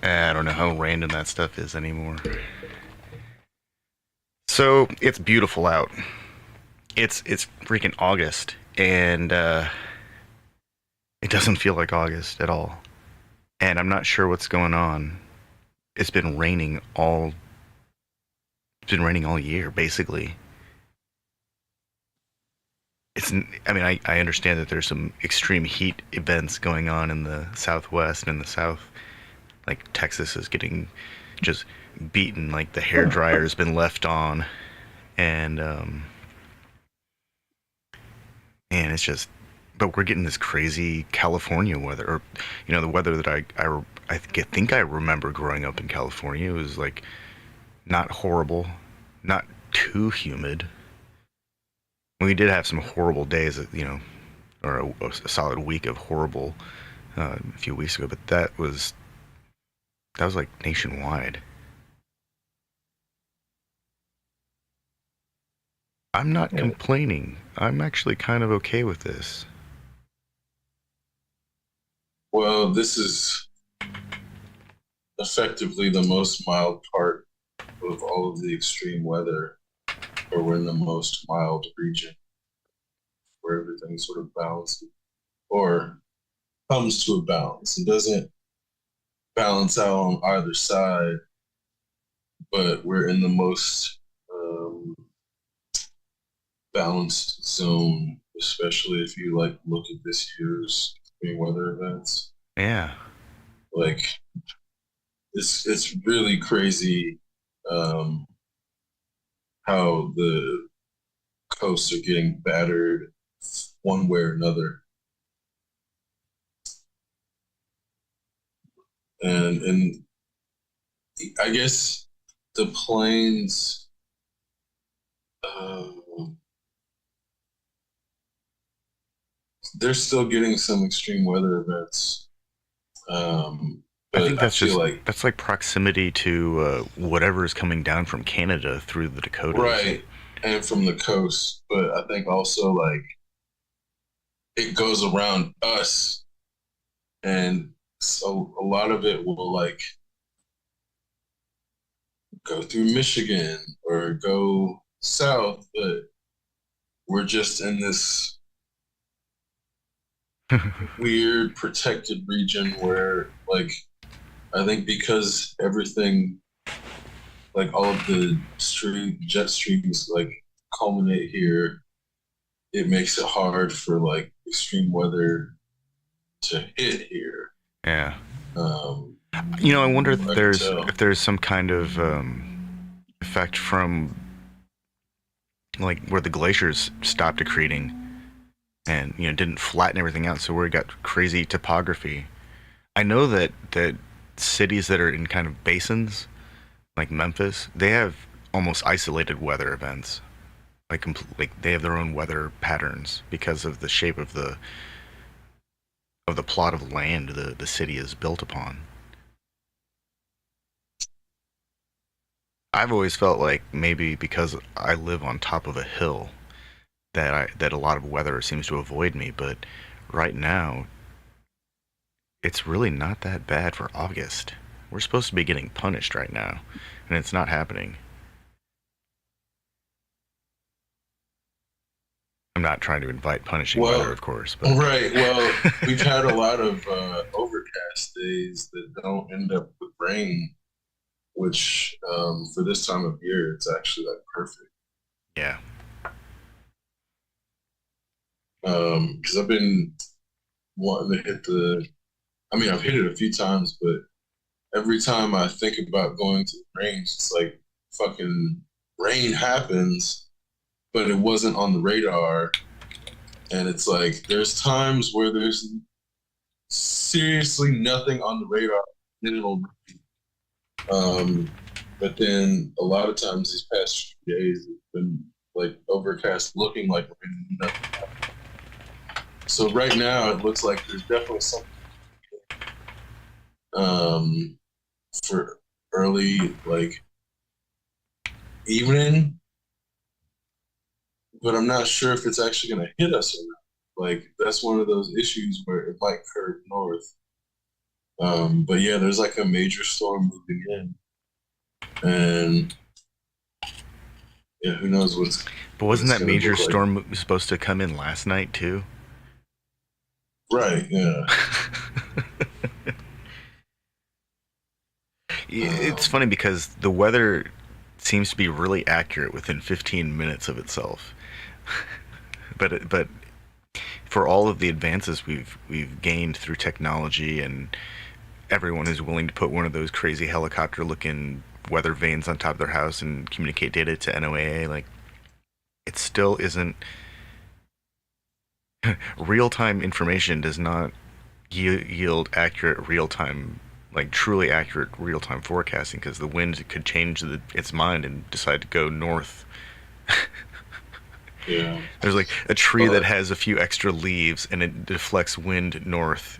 I don't know how random that stuff is anymore. So it's beautiful out. It's freaking August, and it doesn't feel like August at all. And I'm not sure what's going on. It's been raining all. It's been raining all year, basically. I mean, I understand that there's some extreme heat events going on in the Southwest and in the South. Like Texas is getting just beaten, like the hair dryer's been left on, and it's just. But we're getting this crazy California weather, or the weather that I think I remember growing up in California. It was like not horrible, not too humid. We did have some horrible days, or a solid week of horrible a few weeks ago, but that was like nationwide. I'm not complaining. I'm actually kind of okay with this. Well, this is effectively the most mild part of all of the extreme weather, or we're in the most mild region where everything sort of balances or comes to a balance. It doesn't balance out on either side, but we're in the most balanced zone, especially if you look at this year's extreme weather events. Yeah. Like it's really crazy how the coasts are getting battered one way or another. And I guess the plains they're still getting some extreme weather events. I think that's like proximity to whatever is coming down from Canada through the Dakotas. Right, and from the coast. But I think also it goes around us, and so a lot of it will go through Michigan or go south, but we're just in this weird protected region where, like, I think because everything, like all of the jet streams, like culminate here, it makes it hard for like extreme weather to hit here. Yeah. Um, I wonder if I can if tell. there's some kind of effect from like where the glaciers stopped accreting and didn't flatten everything out, so where it got crazy topography. I know that cities that are in kind of basins like Memphis, they have almost isolated weather events. Like they have their own weather patterns because of the shape of the plot of land the city is built upon. I've always felt like maybe because I live on top of a hill that a lot of weather seems to avoid me, but right now it's really not that bad for August. We're supposed to be getting punished right now, and it's not happening. I'm not trying to invite punishing weather, Well, of course, but right. Well, we've had a lot of overcast days that don't end up with rain, which for this time of year, it's actually like perfect. yeah. Because I've been wanting to hit the. I mean, I've hit it a few times, but every time I think about going to the range, it's like fucking rain happens, but it wasn't on the radar. And it's like there's times where there's seriously nothing on the radar, and it'll but then a lot of times these past few days, it's been like overcast, looking like nothing. So right now, it looks like there's definitely something um, for early like evening, but I'm not sure if it's actually going to hit us or not. Like that's one of those issues where it might curve north. But yeah, there's like a major storm moving in, and yeah, who knows But what wasn't it's that going to major look like. storm supposed to come in last night too? Right? Yeah. It's funny Um, because the weather seems to be really accurate within 15 minutes of itself. But for all of the advances we've gained through technology, and everyone is willing to put one of those crazy helicopter looking weather vanes on top of their house and communicate data to NOAA, like it still isn't real time information does not yield accurate real time, like truly accurate real time forecasting, because the wind could change its mind and decide to go north. yeah. There's like a tree that But has a few extra leaves and it deflects wind north.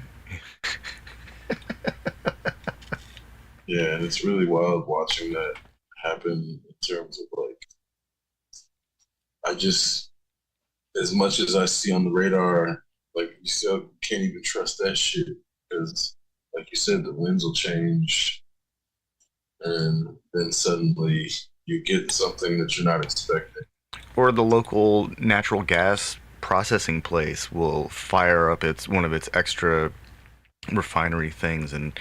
yeah, and it's really wild watching that happen in terms of like I just as much as I see on the radar, like you still can't even trust that shit because, like you said, the winds will change, and then suddenly you get something that you're not expecting. Or the local natural gas processing place will fire up its one of its extra refinery things and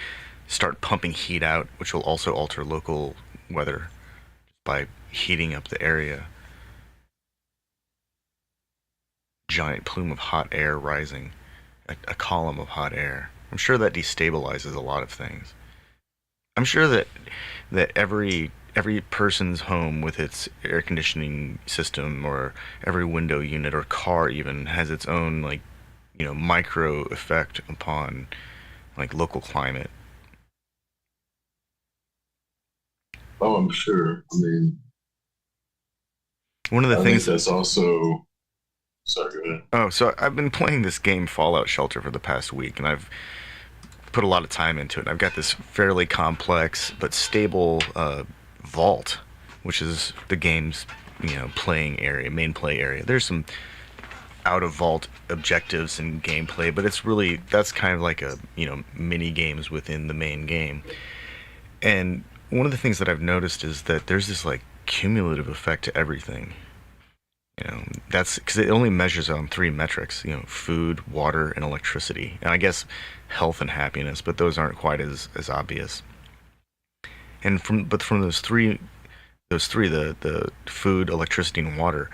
start pumping heat out, which will also alter local weather by heating up the area. Giant plume of hot air rising, a column of hot air. I'm sure that destabilizes a lot of things. I'm sure that every person's home with its air conditioning system, or every window unit or car even, has its own like micro effect upon like local climate. Oh, I'm sure. I mean, One of the I things think that that's also. Sorry, go ahead. oh, so I've been playing this game Fallout Shelter for the past week, and I've put a lot of time into it. I've got this fairly complex but stable vault, which is the game's playing area, main play area. There's some out of vault objectives and gameplay, but it's really that's kind of like a mini games within the main game. And one of the things that I've noticed is that there's this like cumulative effect to everything. that's because it only measures on three metrics, food, water, and electricity, and I guess health and happiness, but those aren't quite as obvious. And from those three, the food, electricity, and water,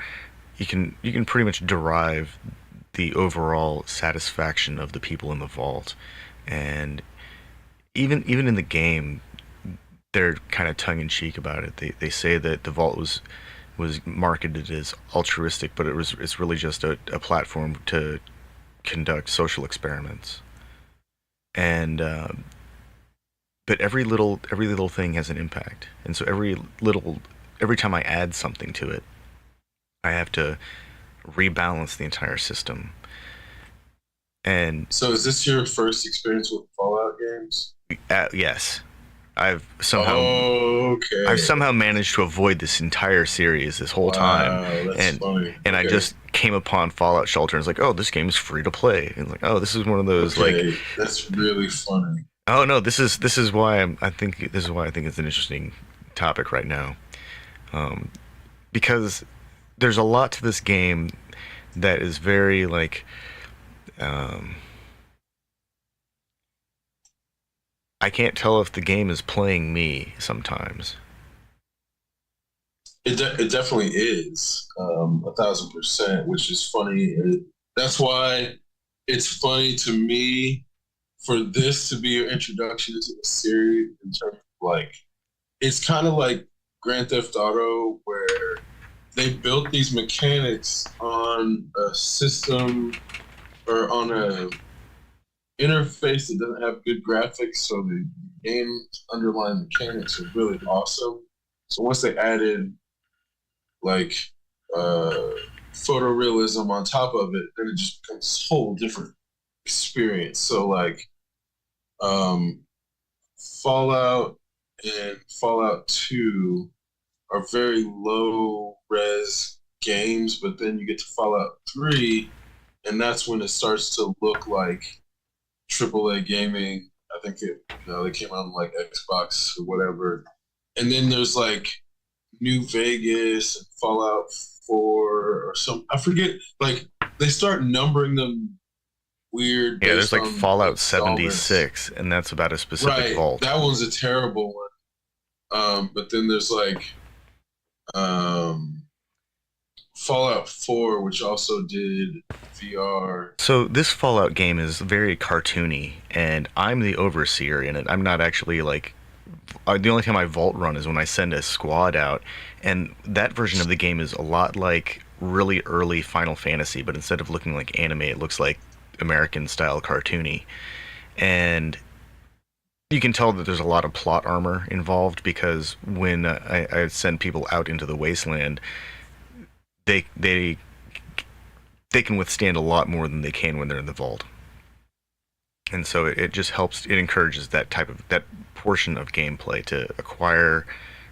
you can pretty much derive the overall satisfaction of the people in the vault. And even in the game, they're kind of tongue in cheek about it. They say that the vault was marketed as altruistic, but it's really just a platform to conduct social experiments. And but every little thing has an impact, and so every time I add something to it, I have to rebalance the entire system. And So is this your first experience with Fallout games? yes, I've somehow I've Okay. somehow managed to avoid this entire series this whole time, Wow, that's and funny. and I Okay. just came upon Fallout Shelter and it's like, oh, this game's free to play. And it's like, oh, this is one of those like, Okay, that's really funny. oh no, this is why I think it's an interesting topic right now, because there's a lot to this game that is very like, um, I can't tell if the game is playing me sometimes. It definitely is 1,000%, which is funny. That's why it's funny to me for this to be your introduction to the series in terms of like it's kind of like Grand Theft Auto where they built these mechanics on a system or on a interface that doesn't have good graphics, so the game's underlying mechanics are really awesome. So once they added like uh, photorealism on top of it, then it just becomes a whole different experience. So like um, Fallout and Fallout 2 are very low res games, but then you get to Fallout 3, and that's when it starts to look like AAA gaming. I think they came out on like Xbox or whatever. And then there's like New Vegas and Fallout 4 or some, I forget, like they start numbering them weird Yeah, there's based like on Fallout installments. 76, and that's about a specific Right. vault. That one's a terrible one. But then there's like um, Fallout 4, which also did VR. So this Fallout game is very cartoony, and I'm the overseer in it. I'm not actually like, the only time I vault run is when I send a squad out, and that version of the game is a lot like really early Final Fantasy, but instead of looking like anime, it looks like American style cartoony. And you can tell that there's a lot of plot armor involved because when I send people out into the wasteland, they they they can withstand a lot more than they can when they're in the vault. And so it just helps. It encourages that portion of gameplay to acquire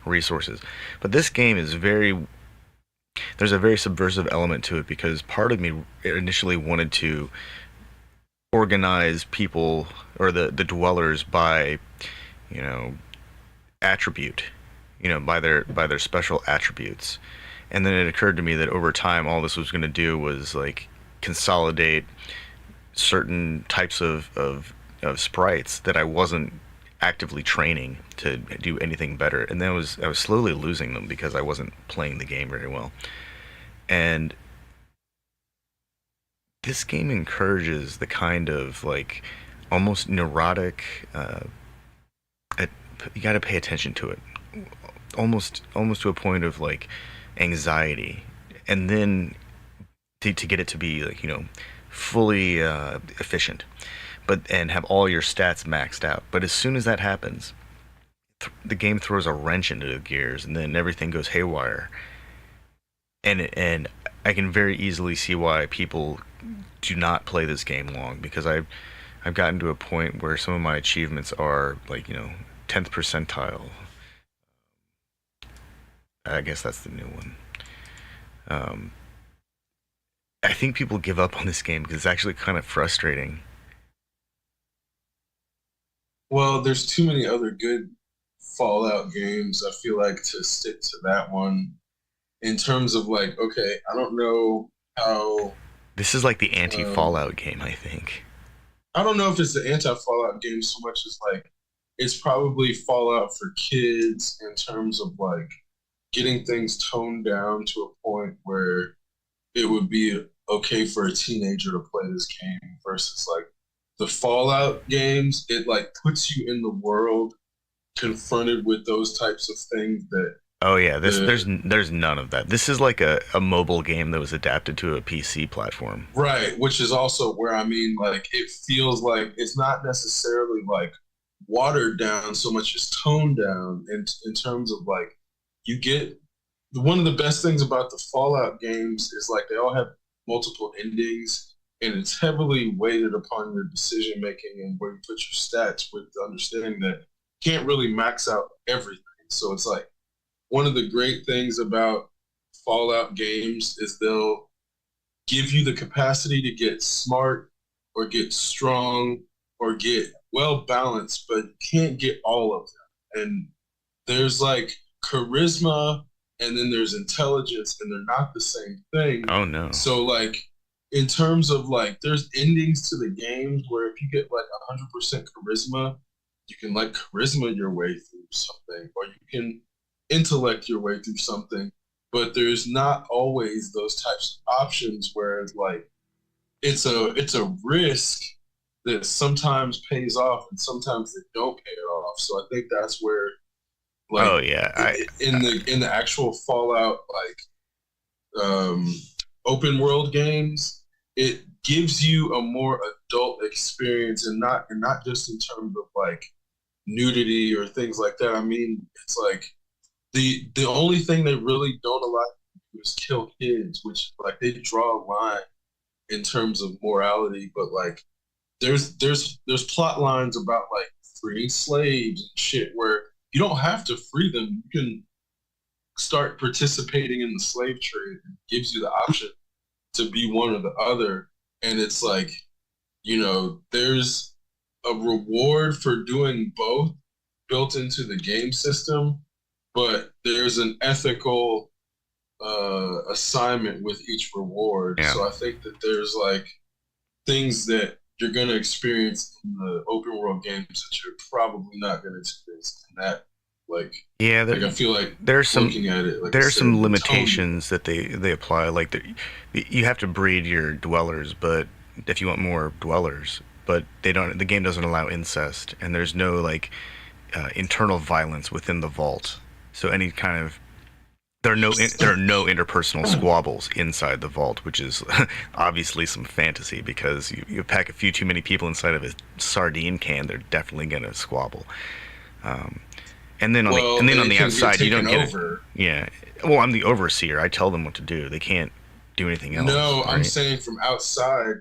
resources. But this game is very there's a very subversive element to it because part of me initially wanted to organize people or the dwellers by you know attribute, by their special attributes. And then it occurred to me that over time all this was going to do was like consolidate certain types of sprites that I wasn't actively training to do anything better. And then I was slowly losing them because I wasn't playing the game very well. And this game encourages the kind of like almost neurotic. Uh, you got to pay attention to it, almost to a point of like anxiety, and then to get it to be like fully efficient, but and have all your stats maxed out. But as soon as that happens, the game throws a wrench into the gears, and then everything goes haywire. And I can very easily see why people do not play this game long because I've gotten to a point where some of my achievements are like 10th percentile. I guess that's the new one. Um, I think people give up on this game because it's actually kind of frustrating. Well, there's too many other good Fallout games, I feel like, to stick to that one in terms of like, okay, I don't know. how This is like the um, anti-Fallout game, I think. I don't know if it's the anti-Fallout game so much as like it's probably Fallout for kids in terms of like getting things toned down to a point where it would be okay for a teenager to play this game versus like the Fallout games. It like puts you in the world confronted with those types of things that Oh yeah, this the there's none of that. This is like a mobile game that was adapted to a PC platform. right, which is also where I mean, like, it feels like it's not necessarily like watered down so much as toned down in terms of like you get one of the best things about the Fallout games is like they all have multiple endings and it's heavily weighted upon your decision making and where you put your stats with the understanding that you can't really max out everything. So it's like one of the great things about Fallout games is they'll give you the capacity to get smart or get strong or get well balanced, but you can't get all of them. And there's like charisma and then there's intelligence, and they're not the same thing. Oh no. So, like, in terms of like, there's endings to the games where if you get like 100% charisma, you can like charisma your way through something, or you can intellect your way through something. But there's not always those types of options where it's like it's a risk that sometimes pays off and sometimes they don't pay it off. So I think that's where Oh like yeah. in the actual Fallout um, open world games, it gives you a more adult experience and not just in terms of like nudity or things like that. I mean, it's like the only thing they really don't allow you to do is kill kids, which like they draw a line in terms of morality, but like there's plot lines about like freeing slaves and shit where you don't have to free them. You can start participating in the slave trade. It gives you the option to be one or the other. And it's like, there's a reward for doing both built into the game system, but there's an ethical assignment with each reward. Yeah. So I think that there's like things that you're going to experience in the open world games that you're probably not going to experience in that. Like, Yeah, like I feel like there's some looking at it, like I there's some said, the tone. limitations that they apply. Like you have to breed your dwellers, but if you want more dwellers, but they don't. The game doesn't allow incest, and there's no like internal violence within the vault. So any kind of there are no interpersonal squabbles inside the vault, which is obviously some fantasy because you pack a few too many people inside of a sardine can, they're definitely gonna squabble. Um, Well, and then on they the can get outside, you don't taken get it. over. Yeah. Well, I'm the overseer. I tell them what to do. They can't do anything else, No, I'm right? saying from outside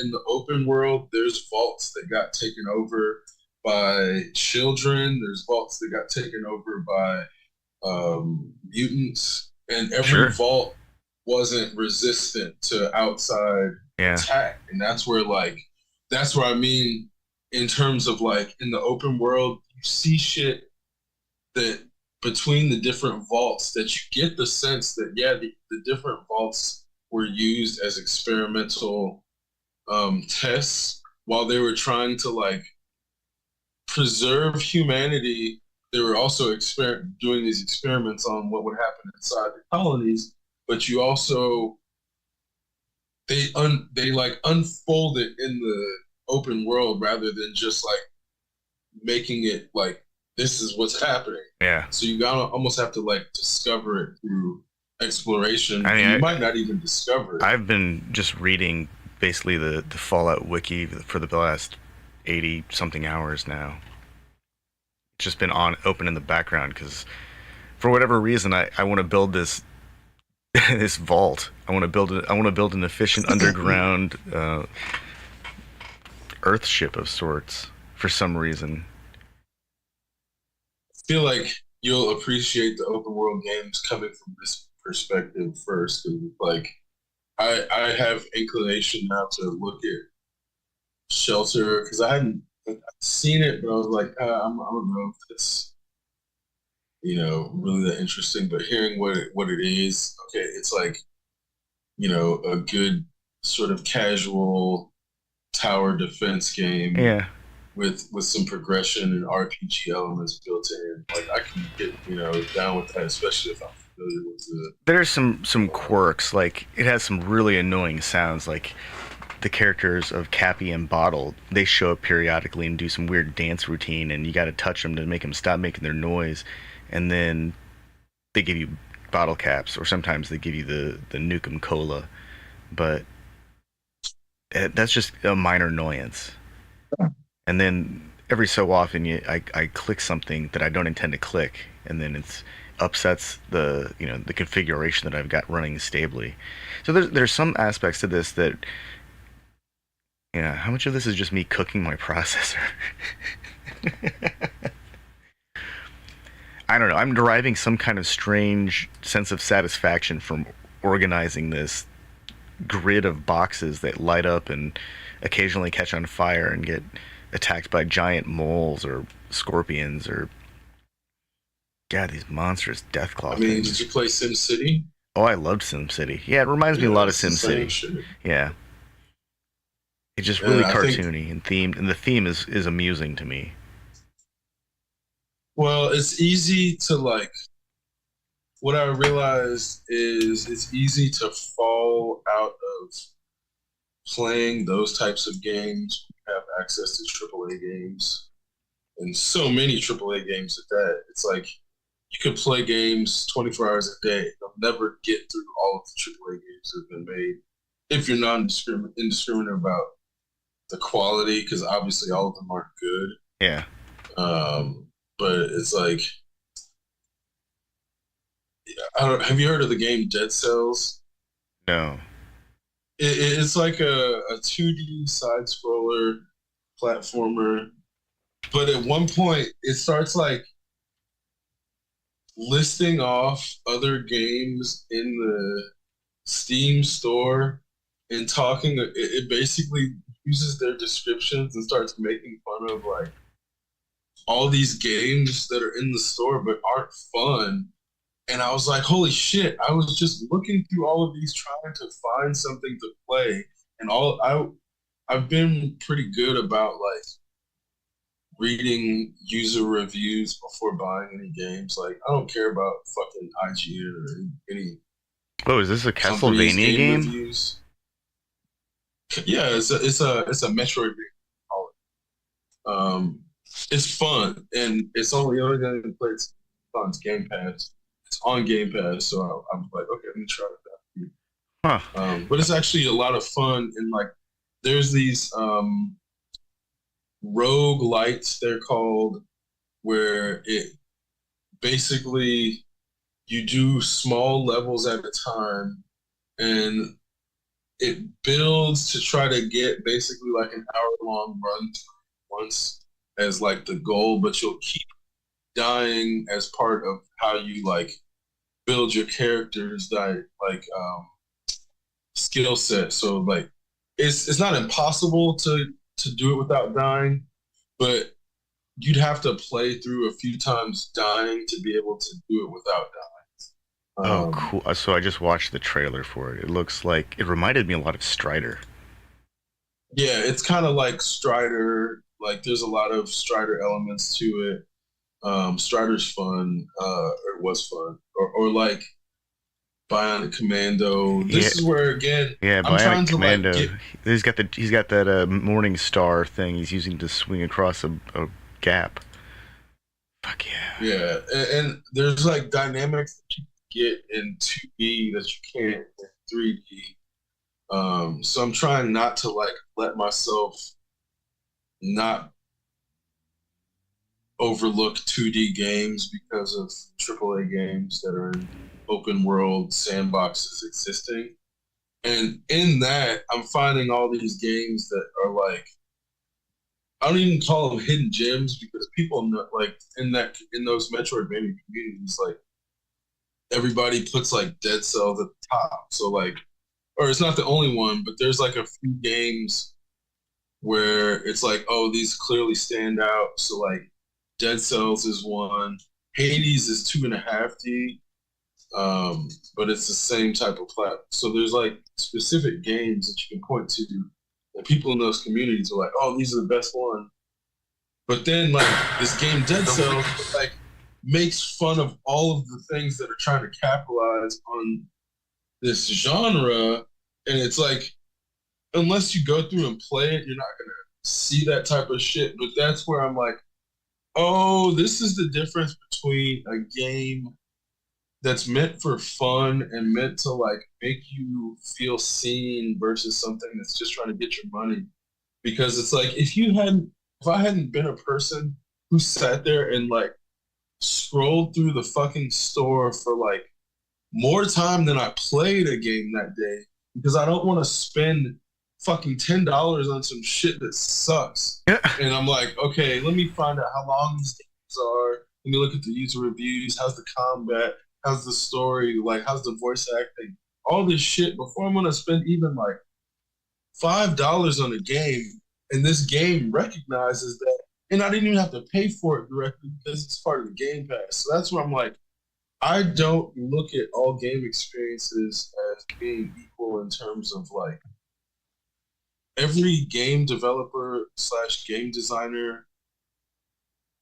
in the open world, there's vaults that got taken over by children. There's vaults that got taken over by mutants, and every Sure. vault wasn't resistant to outside Yeah. attack. And that's where I mean, in terms of like in the open world, you see shit that between the different vaults that you get the sense that yeah, the different vaults were used as experimental tests while they were trying to like preserve humanity. They were also doing these experiments on what would happen inside the colonies, but you also they like unfold it in the open world rather than just like making it like this is what's happening. Yeah. So you gotta almost have to like discover it through exploration, I mean, and you might not even discover it. I've been just reading basically the Fallout wiki for the last 80 something hours now. It's just been on open in the background because for whatever reason I want to build this this vault. I want to build an efficient underground Earth ship of sorts for some reason. I feel like you'll appreciate the open world games coming from this perspective first, and like I have inclination now to look at Shelter because I hadn't seen it, but I was like, I don't know if it's really that interesting. But hearing what it is, okay, it's like a good sort of casual tower defense game Yeah. with some progression and RPG elements built in. Like I can get, down with that, especially if I'm familiar with the There's some quirks, like it has some really annoying sounds, like the characters of Cappy and Bottle, they show up periodically and do some weird dance routine, and you got to touch them to make them stop making their noise, and then they give you bottle caps, or sometimes they give you the Nukem Cola, but that's just a minor annoyance. And then every so often, I click something that I don't intend to click, and then it's upsets the configuration that I've got running stably. So there's some aspects to this that, yeah, how much of this is just me cooking my processor? I don't know. I'm deriving some kind of strange sense of satisfaction from organizing this grid of boxes that light up and occasionally catch on fire and get attacked by giant moles or scorpions or, God, these monstrous I Deathclaw mean, did things. you play SimCity? Oh, I loved SimCity. Yeah, it reminds me a Yeah, lot of it's the same SimCity. shit. Yeah, it's just And really I think, cartoony and themed, and the theme is amusing to me. well, it's easy to like, what I realized is it's easy to fall out of playing those types of games. You have access to AAA games and so many AAA games at that. It's like you could play games 24 hours a day. You'll never get through all of the AAA games that have been made if you're not indiscriminate about the quality, because obviously all of them aren't good. Yeah. But it's like, I don't. Have you heard of the game Dead Cells? No. It's like a 2D side scroller platformer, but at one point it starts like listing off other games in the Steam store and talking. It basically uses their descriptions and starts making fun of like all these games that are in the store but aren't fun. And I was like, holy shit! I was just looking through all of these trying to find something to play, and I've been pretty good about like reading user reviews before buying any games. Like I don't care about fucking IGN or any Oh, is this a company's Castlevania game game? reviews. Yeah, it's a Metroid. Um, it's fun and it's only going to play it's on Game Pass. It's on Game Pass, so I'm like, okay, let me try it out. Huh. But it's actually a lot of fun and like there's these rogue lights they're called, where it basically you do small levels at a time and it builds to try to get basically like an hour long run once as like the goal, but you'll keep dying as part of how you like build your characters that like skill set. So like it's not impossible to do it without dying, but you'd have to play through a few times dying to be able to do it without dying. Oh, cool. So I just watched the trailer for it. It looks like it reminded me a lot of Strider. Yeah, it's kind of like Strider. Like there's a lot of Strider elements to it. Strider's fun, or was fun, or like Bionic Commando. Yeah, This is where again yeah. I'm Bionic trying to like Commando. get. He's got that Morning Star thing he's using to swing across a gap. Fuck yeah. Yeah, and there's like dynamics that you get in 2D that you can't in 3D. So I'm trying not to like let myself not overlook 2D games because of AAA games that are in open world sandboxes existing. And in that, I'm finding all these games that are like, I don't even call them hidden gems because people know, like in those Metroidvania communities, like everybody puts like Dead Cells at the top. So like, or it's not the only one, but there's like a few games where it's like, oh, these clearly stand out. So like, Dead Cells is one. Hades is 2.5D, but it's the same type of platform. So there's like specific games that you can point to, and people in those communities are like, "Oh, these are the best ones." But then, like this game, Dead Cells, like makes fun of all of the things that are trying to capitalize on this genre, and it's like unless you go through and play it, you're not gonna see that type of shit. But that's where I'm like, oh, this is the difference between a game that's meant for fun and meant to like make you feel seen versus something that's just trying to get your money. Because it's like if I hadn't been a person who sat there and like scrolled through the fucking store for like more time than I played a game that day, because I don't want to spend fucking $10 on some shit that sucks. And I'm like, okay, let me find out how long these games are. Let me look at the user reviews. How's the combat? How's the story? Like, how's the voice acting? All this shit before I'm gonna spend even like $5 on a game. And this game recognizes that, and I didn't even have to pay for it directly because it's part of the Game Pass. So that's where I'm like, I don't look at all game experiences as being equal in terms of like every game developer slash game designer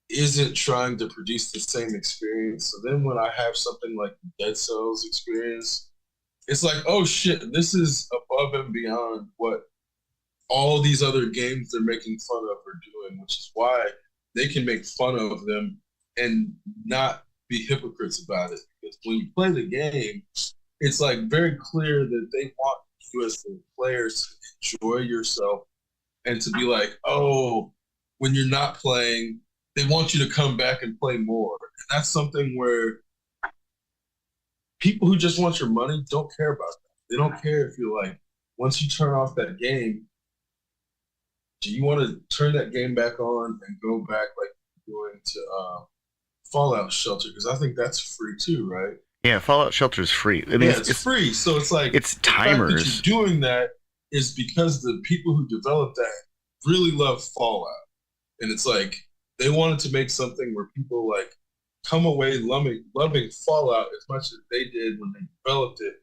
isn't trying to produce the same experience. So then when I have something like the Dead Cells experience, it's like, oh shit, this is above and beyond what all these other games they're making fun of are doing, which is why they can make fun of them and not be hypocrites about it. Because when you play the game, it's like very clear that they want you as the players to enjoy yourself and to be like, oh, when you're not playing, they want you to come back and play more. And that's something where people who just want your money don't care about that. They don't care if you're like, once you turn off that game, do you want to turn that game back on and go back like you're doing to Fallout Shelter? Because I think that's free too, right? Yeah, Fallout Shelter is free. I mean, Yeah, it's free. So it's like it's the fact that timers. you're doing that is because the people who developed that really love Fallout. And it's like they wanted to make something where people like come away loving Fallout as much as they did when they developed it.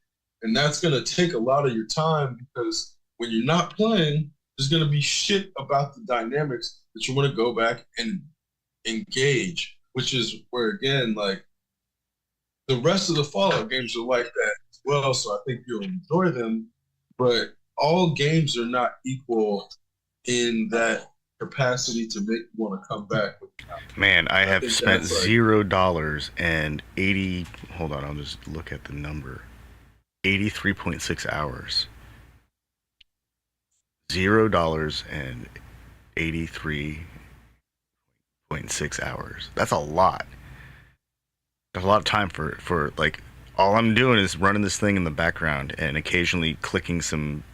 And that's going to take a lot of your time because when you're not playing, there's going to be shit about the dynamics that you want to go back and engage, which is where, again, like the rest of the Fallout games are like that as well. So I think you'll enjoy them. But all games are not equal in that capacity to make you want to come back. Man, I I have think spent that's like $0 and 80. Hold on, I'll just look at the number. 83.6 hours. $0 and 83.6 hours. That's a lot. There's a lot of time for like all I'm doing is running this thing in the background and occasionally clicking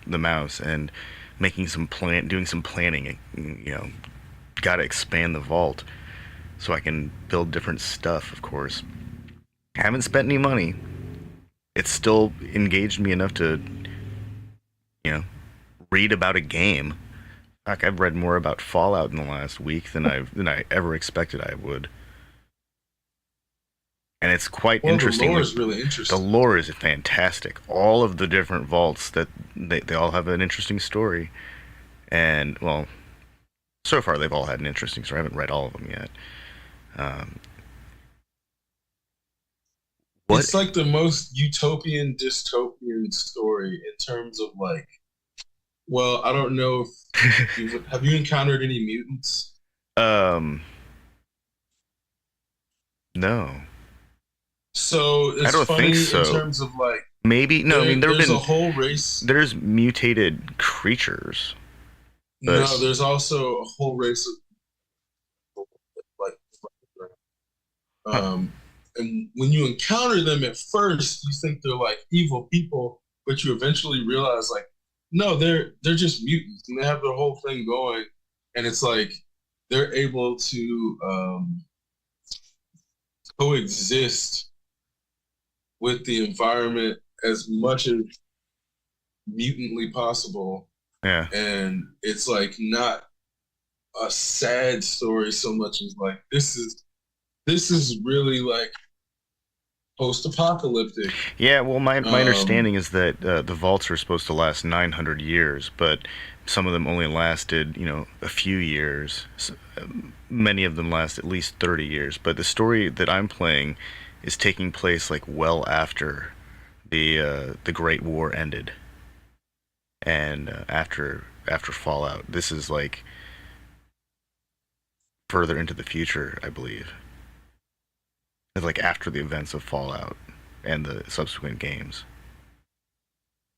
the mouse and making doing some planning. You know, got to expand the vault so I can build different stuff. Of course, haven't spent any money. It's still engaged me enough to read about a game. Like I've read more about Fallout in the last week than I ever expected I would. And it's quite well, the interesting. lore Like is really the interesting. lore is fantastic. All of the different vaults that they all have an interesting story. And well, so far they've all had an interesting story. I haven't read all of them yet. Um, what? It's like the most utopian dystopian story in terms of like, well, I don't know if you've have you encountered any mutants? um, no, So I it's don't think funny in so. terms of like Maybe no. I mean, there have there's a been whole race. there's mutated creatures, No, but there's also a whole race of like huh? um and when you encounter them at first you think they're like evil people, but you eventually realize like no, they're just mutants and they have their whole thing going, and it's like they're able to coexist with the environment as much as mutantly possible, Yeah. and it's like not a sad story so much as like this is really like post-apocalyptic. Yeah, well, my Um, understanding is that the vaults were supposed to last 900 years, but some of them only lasted, a few years. Many of them last at least 30 years. But the story that I'm playing is taking place like well after the Great War ended, and after Fallout. This is like further into the future, I believe. It's like after the events of Fallout and the subsequent games,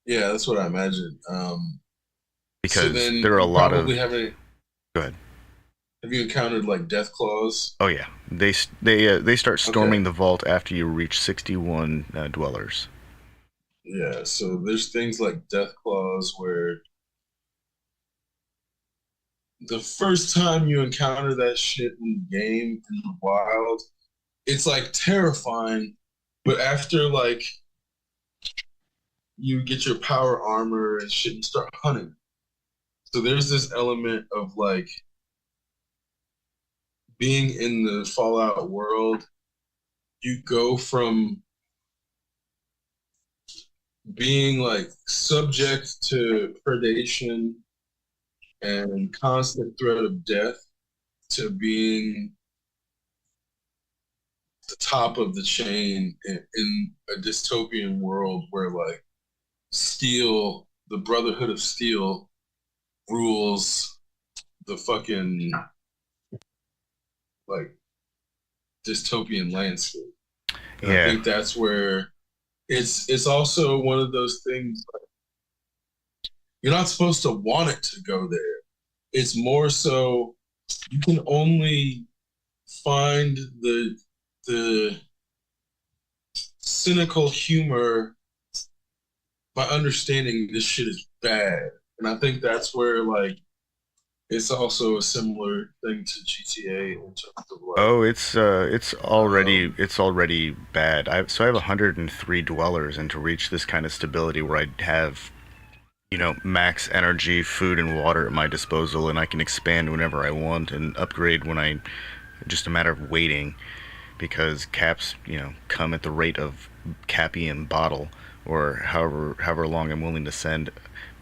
yeah, that's what I imagine. So because then there are a you lot probably of. Go ahead. have you encountered like death claws? Oh yeah, they start storming Okay. the vault after you reach 61 dwellers. Yeah, so there's things like death claws where the first time you encounter that shit in the game in the wild, it's like terrifying. But after like you get your power armor and shit and start hunting. So there's this element of like being in the Fallout world. You go from being like subject to predation and constant threat of death to being the top of the chain in a dystopian world where like Steel, the Brotherhood of Steel, rules the fucking like dystopian landscape. And I Yeah, think that's where it's also one of those things like, you're not supposed to want it to go there. It's more so you can only find the cynical humor by understanding this shit is bad. And I think that's where like it's also a similar thing to GTA in terms of like oh, it's already um it's already bad. I have 103 dwellers, and to reach this kind of stability where I have max energy, food, and water at my disposal, and I can expand whenever I want and upgrade when I just a matter of waiting, because caps come at the rate of cappy and bottle, or however long I'm willing to send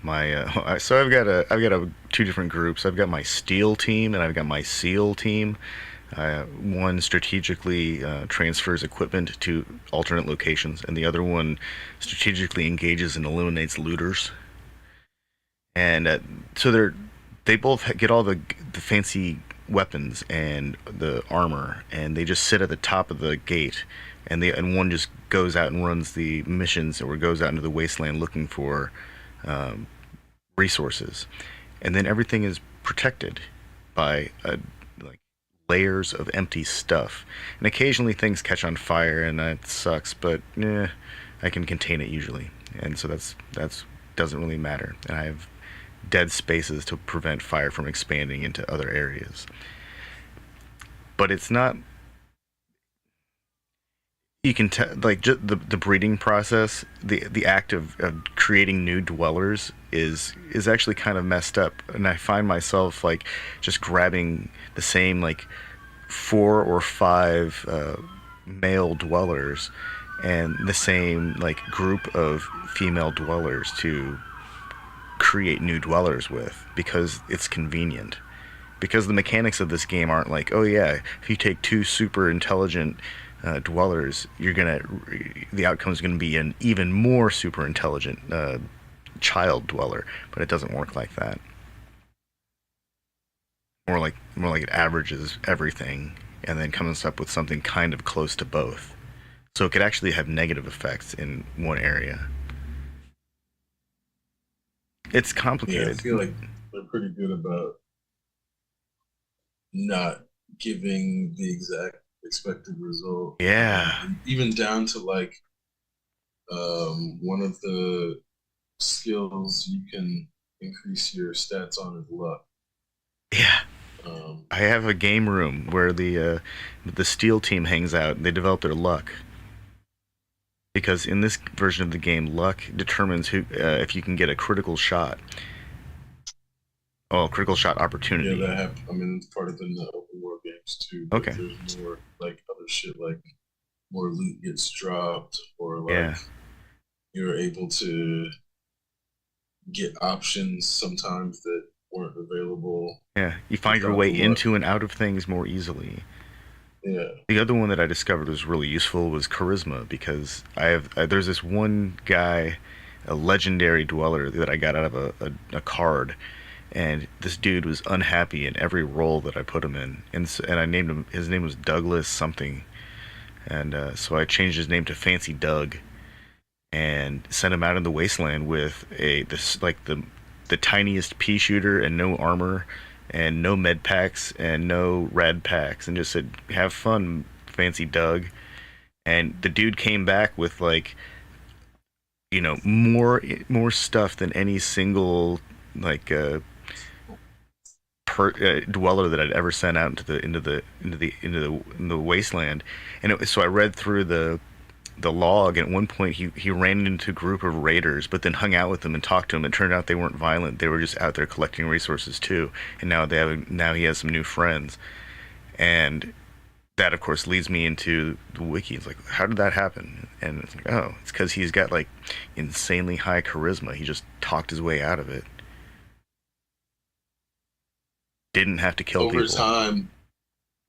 my so I've got two different groups. I've got my steel team and I've got my seal team. One strategically transfers equipment to alternate locations, and the other one strategically engages and eliminates looters. And so they both get all the fancy weapons and the armor, and they just sit at the top of the gate, and one just goes out and runs the missions, or goes out into the wasteland looking for um, resources, and then everything is protected by like layers of empty stuff, and occasionally things catch on fire, and that sucks, but I can contain it usually, and so that's doesn't really matter, and I have dead spaces to prevent fire from expanding into other areas. But it's not. You can tell, like, just the breeding process, the act of creating new dwellers is actually kind of messed up, and I find myself like just grabbing the same like 4 or 5 male dwellers and the same like group of female dwellers to create new dwellers with, because it's convenient, because the mechanics of this game aren't like, oh yeah, if you take 2 super intelligent dwellers, the outcome is gonna be an even more super intelligent child dweller. But it doesn't work like that. More like it averages everything and then comes up with something kind of close to both. So it could actually have negative effects in one area. It's yeah, I complicated. feel like they're pretty good about not giving the exact expected result. Yeah, And even down to like one of the skills you can increase your stats on is luck. yeah. Um, I have a game room where the steel team hangs out. They develop their luck, because in this version of the game, luck determines who if you can get a critical shot. Oh, critical shot yeah, opportunity. that happened. I mean, it's part of the open world games too, but Okay. there's more like other shit like more loot gets dropped, or like Yeah, you're able to get options sometimes that weren't available yeah. You find your without way the luck. into and out of things more easily. Yeah. The other one that I discovered was really useful was charisma because there's this one guy, a legendary dweller that I got out of a card, and this dude was unhappy in every role that I put him in, and I named him. His name was Douglas something, and so I changed his name to Fancy Doug, and sent him out in the wasteland with a this like the tiniest pea shooter and no armor, and no med packs and no rad packs, and just said, "Have fun, Fancy Doug." And the dude came back with like more stuff than any single like dweller that I'd ever sent out into the wasteland. So I read through the log, and at one point he ran into a group of raiders, but then hung out with them and talked to them. It turned out they weren't violent; they were just out there collecting resources too. And now he has some new friends, and that of course leads me into the wiki. It's like, how did that happen? And it's like, oh, it's because he's got like insanely high charisma. He just talked his way out of it. Didn't have to kill Over people. time,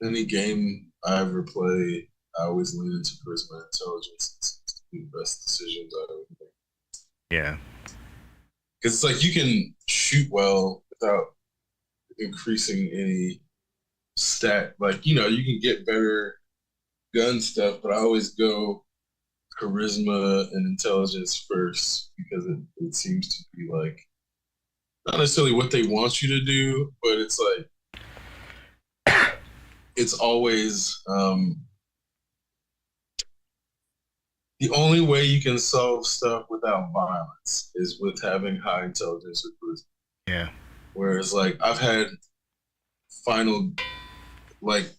any game I ever play, I always lean into charisma and intelligence. It's the best decisions I ever make. Yeah, Because it's like you can shoot well without increasing any stat. Like, you can get better gun stuff, but I always go charisma and intelligence first because it seems to be like not necessarily what they want you to do, but it's like it's always the only way you can solve stuff without violence is with having high intelligence or charisma. yeah, Whereas like I've had final like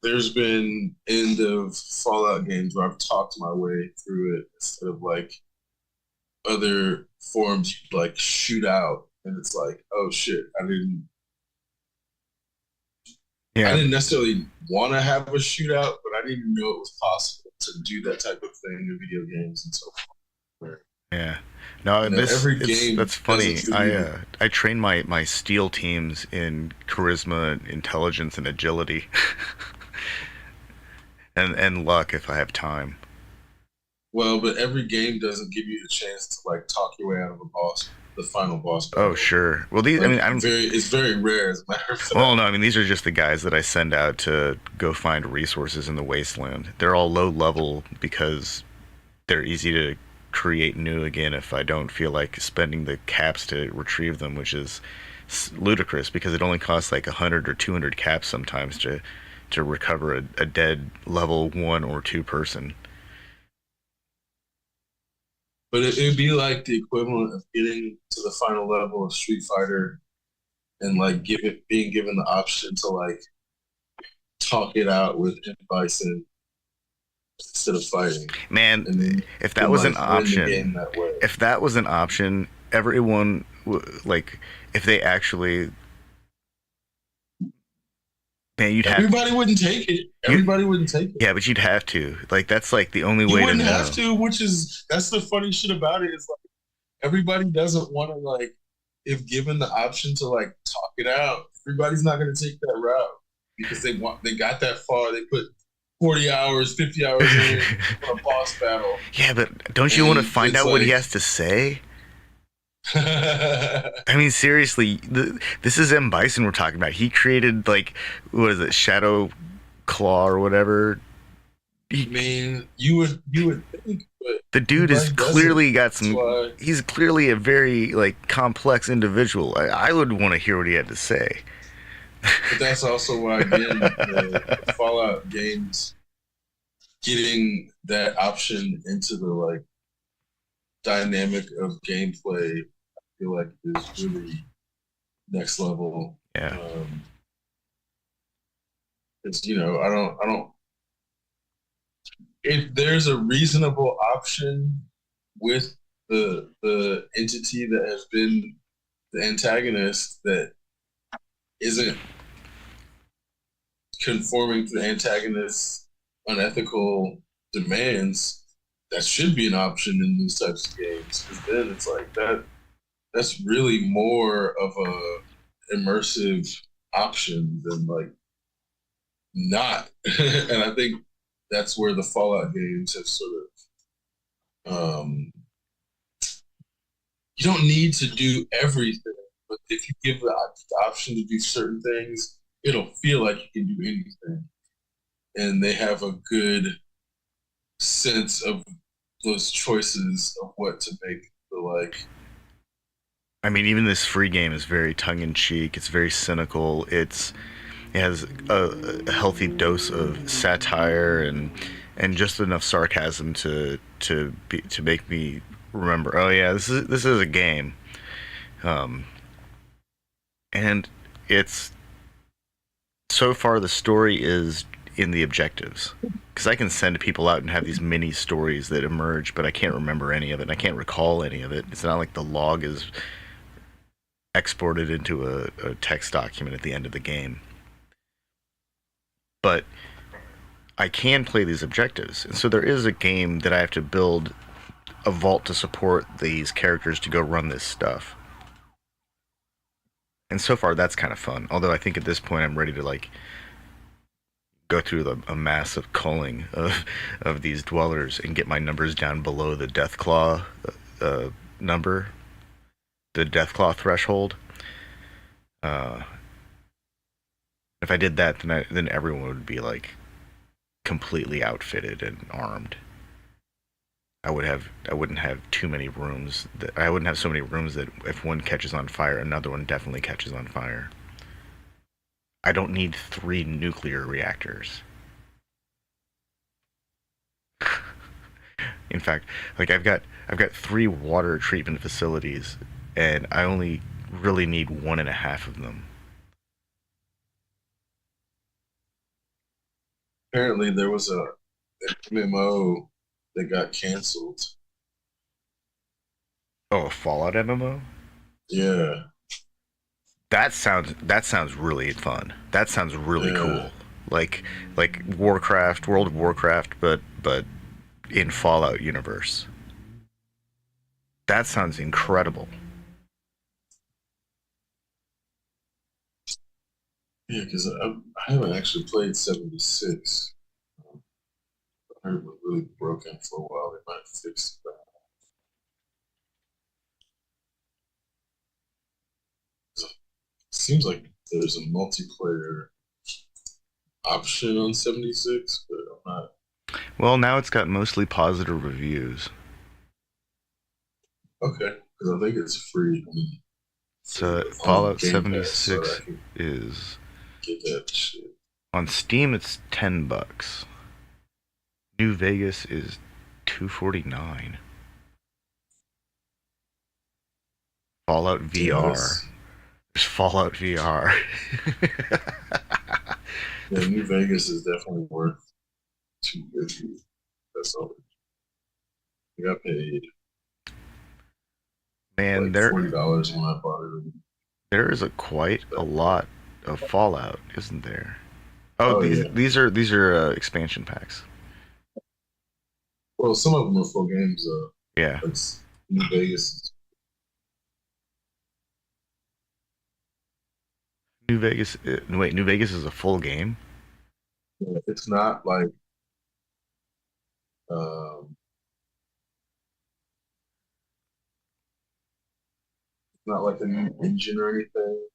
there's been end of Fallout games where I've talked my way through it instead of like other forms you like shoot out and it's like, oh shit, I yeah. didn't necessarily want to have a shootout, but I didn't know it was possible to do that type of thing in video games and so forth. Yeah. No, Every it's game that's does it funny. for I you. uh I train my steel teams in charisma, intelligence, and agility, and luck if I have time. Well, but every game doesn't give you the chance to like talk your way out of a boss, the final boss Oh, battle. sure. Well, these I mean Like I don't. it's very rare as a matter of Well, fact. no, I mean these are just the guys that I send out to go find resources in the wasteland. They're all low level because they're easy to create new again if I don't feel like spending the caps to retrieve them, which is ludicrous because it only costs like 100 or 200 caps sometimes to recover a dead level 1 or 2 person. But it'd be like the equivalent of getting to the final level of Street Fighter and like being given the option to like talk it out with M. Bison instead of fighting, Man, and then if you that can was like an win the game option, that way. if that was an option, everyone like if they actually, man, Everybody wouldn't take it. you Everybody wouldn't take it. yeah, but you'd have to. Like that's like the only You way to wouldn't have know. to, which is that's the funny shit about it. Is like everybody doesn't want to like if given the option to like talk it out. Everybody's not going to take that route because they got that far. They put 40 hours, 50 hours in on a boss battle, Yeah, but don't you want to and find it's out what he like has to say? I mean, seriously, this is M. Bison we're talking about. He created like what is it, Shadow Claw or whatever. I He, mean, you would think, but the dude has everybody doesn't. clearly got That's some. why. He's clearly a very like complex individual. I would want to hear what he had to say. But that's also why, again, the Fallout games getting that option into the like dynamic of gameplay, I feel like is really next level. Yeah, Um, it's I don't. If there's a reasonable option with the entity that has been the antagonist that isn't conforming to the antagonist's unethical demands, that should be an option in these types of games. Because then it's like that's really more of a immersive option than like not. And I think that's where the Fallout games have sort of you don't need to do everything, but if you give the option to do certain things, it'll feel like you can do anything. And they have a good sense of those choices of what to make the like. I mean, even this free game is very tongue in cheek. It's very cynical. It has a healthy dose of satire and just enough sarcasm to make me remember. Oh yeah, this is a game. Um, and it's so far the story is in the objectives because I can send people out and have these mini stories that emerge, but I can't remember any of it. And I can't recall any of it. It's not like the log is exported into a text document at the end of the game. But I can play these objectives. And so there is a game that I have to build a vault to support these characters to go run this stuff. And so far that's kind of fun. Although I think at this point I'm ready to like go through a massive culling of these dwellers and get my numbers down below the Deathclaw number, the Deathclaw threshold. Uh, if I did that, then everyone would be like completely outfitted and armed. I wouldn't have too many rooms. I wouldn't have so many rooms that if one catches on fire, another one definitely catches on fire. I don't need three nuclear reactors. In fact, like I've got three water treatment facilities, and I only really need one and a half of them. Apparently, there was an MMO that got canceled. Oh, a Fallout MMO? Yeah, That sounds really fun. That sounds really yeah, cool. Like Warcraft, World of Warcraft, but in Fallout universe. That sounds incredible. yeah. Because I haven't actually played 76. I heard it was really broken for a while. They might fix it. It seems like there's a multiplayer option on 76, but I'm not. Well, now it's got mostly positive reviews. Okay, because I think it's free So on Fallout Game Pass, so I 76 can is get that shit. on Steam. It's $10. New Vegas is 249. Fallout Yeah, VR. There's Fallout VR. yeah, New Vegas is definitely worth 250. That's all. I got paid Man, like there $40 when I bought it. there is a quite a lot of Fallout, isn't there? Oh, Oh these yeah. these are these are expansion packs. Well, some of them are full games though. Yeah. Like New Vegas. New Vegas. Wait, New Vegas is a full game. It's not like um, it's not like a new engine or anything.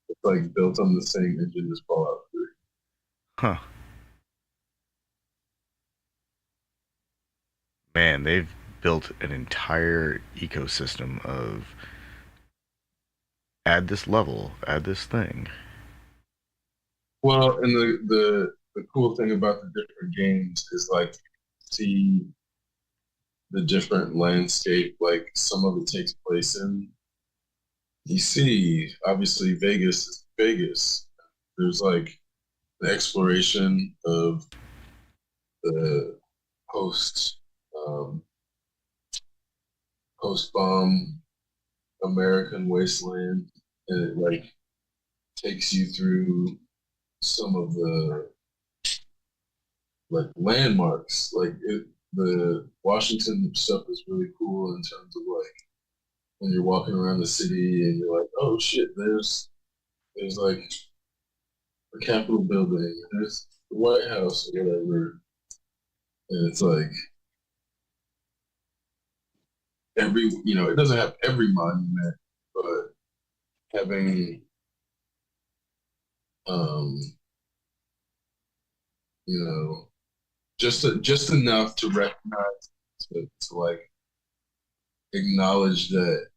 It's like built on the same engine as Fallout 3. Huh. Man, they've built an entire ecosystem of add this level, add this thing. Well, and the cool thing about the different games is like see the different landscape. Like some of it takes place in DC. Obviously, Vegas is Vegas. There's like the exploration of the post um, post bomb American wasteland, and it like takes you through some of like landmarks. The Washington stuff is really cool in terms of like when you're walking around the city and you're like, oh shit, there's like the Capitol building, there's the White House or whatever. And it's like it doesn't have every monument, but having um, you know, just enough to recognize to like acknowledge that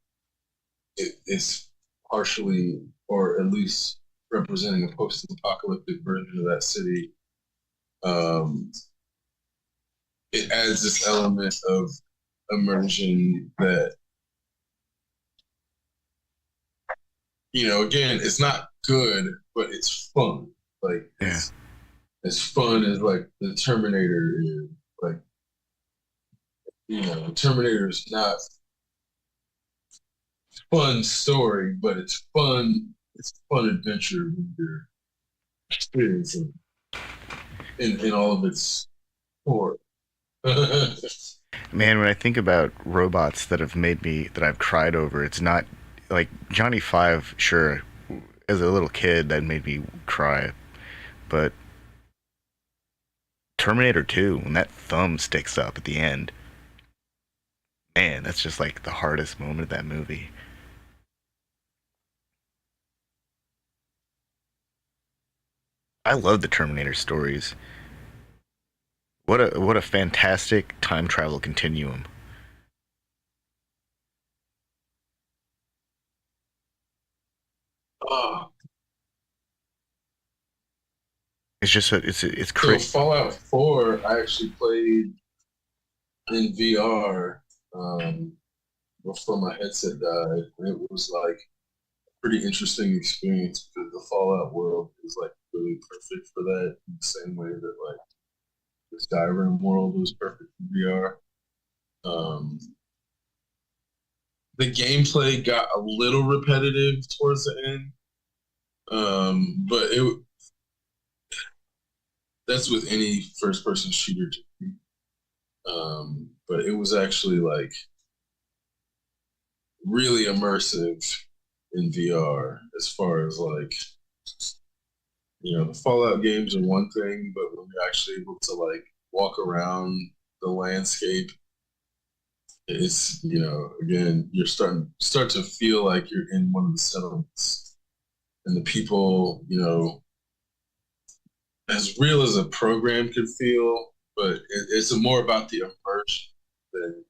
it's partially or at least representing a post-apocalyptic version of that city. Um, it adds this element of immersion that again, it's not good, but it's fun. Like Yeah. it's as fun as like the Terminator is. Like the Terminator is not fun story, but it's fun. It's a fun adventure when you're experiencing in all of its horror. Man, when I think about robots that I've cried over, it's not like Johnny Five. Sure, as a little kid, that made me cry, but Terminator 2, when that thumb sticks up at the end, man, that's just like the hardest moment of that movie. I love the Terminator stories. What a fantastic time travel continuum. Oh, It's just it's so crazy. Fallout 4, I actually played in VR before my headset died. And it was like a pretty interesting experience because the Fallout world is like really perfect for that in the same way that like the Skyrim world was perfect for VR. Um, the gameplay got a little repetitive towards the end, but it that's with any first person shooter. But it was actually like really immersive in VR as far as like the Fallout games are one thing, but when you're actually able to like walk around the landscape, it's again you're start to feel like you're in one of the settlements, and the people as real as a program could feel, but it's more about the immersion than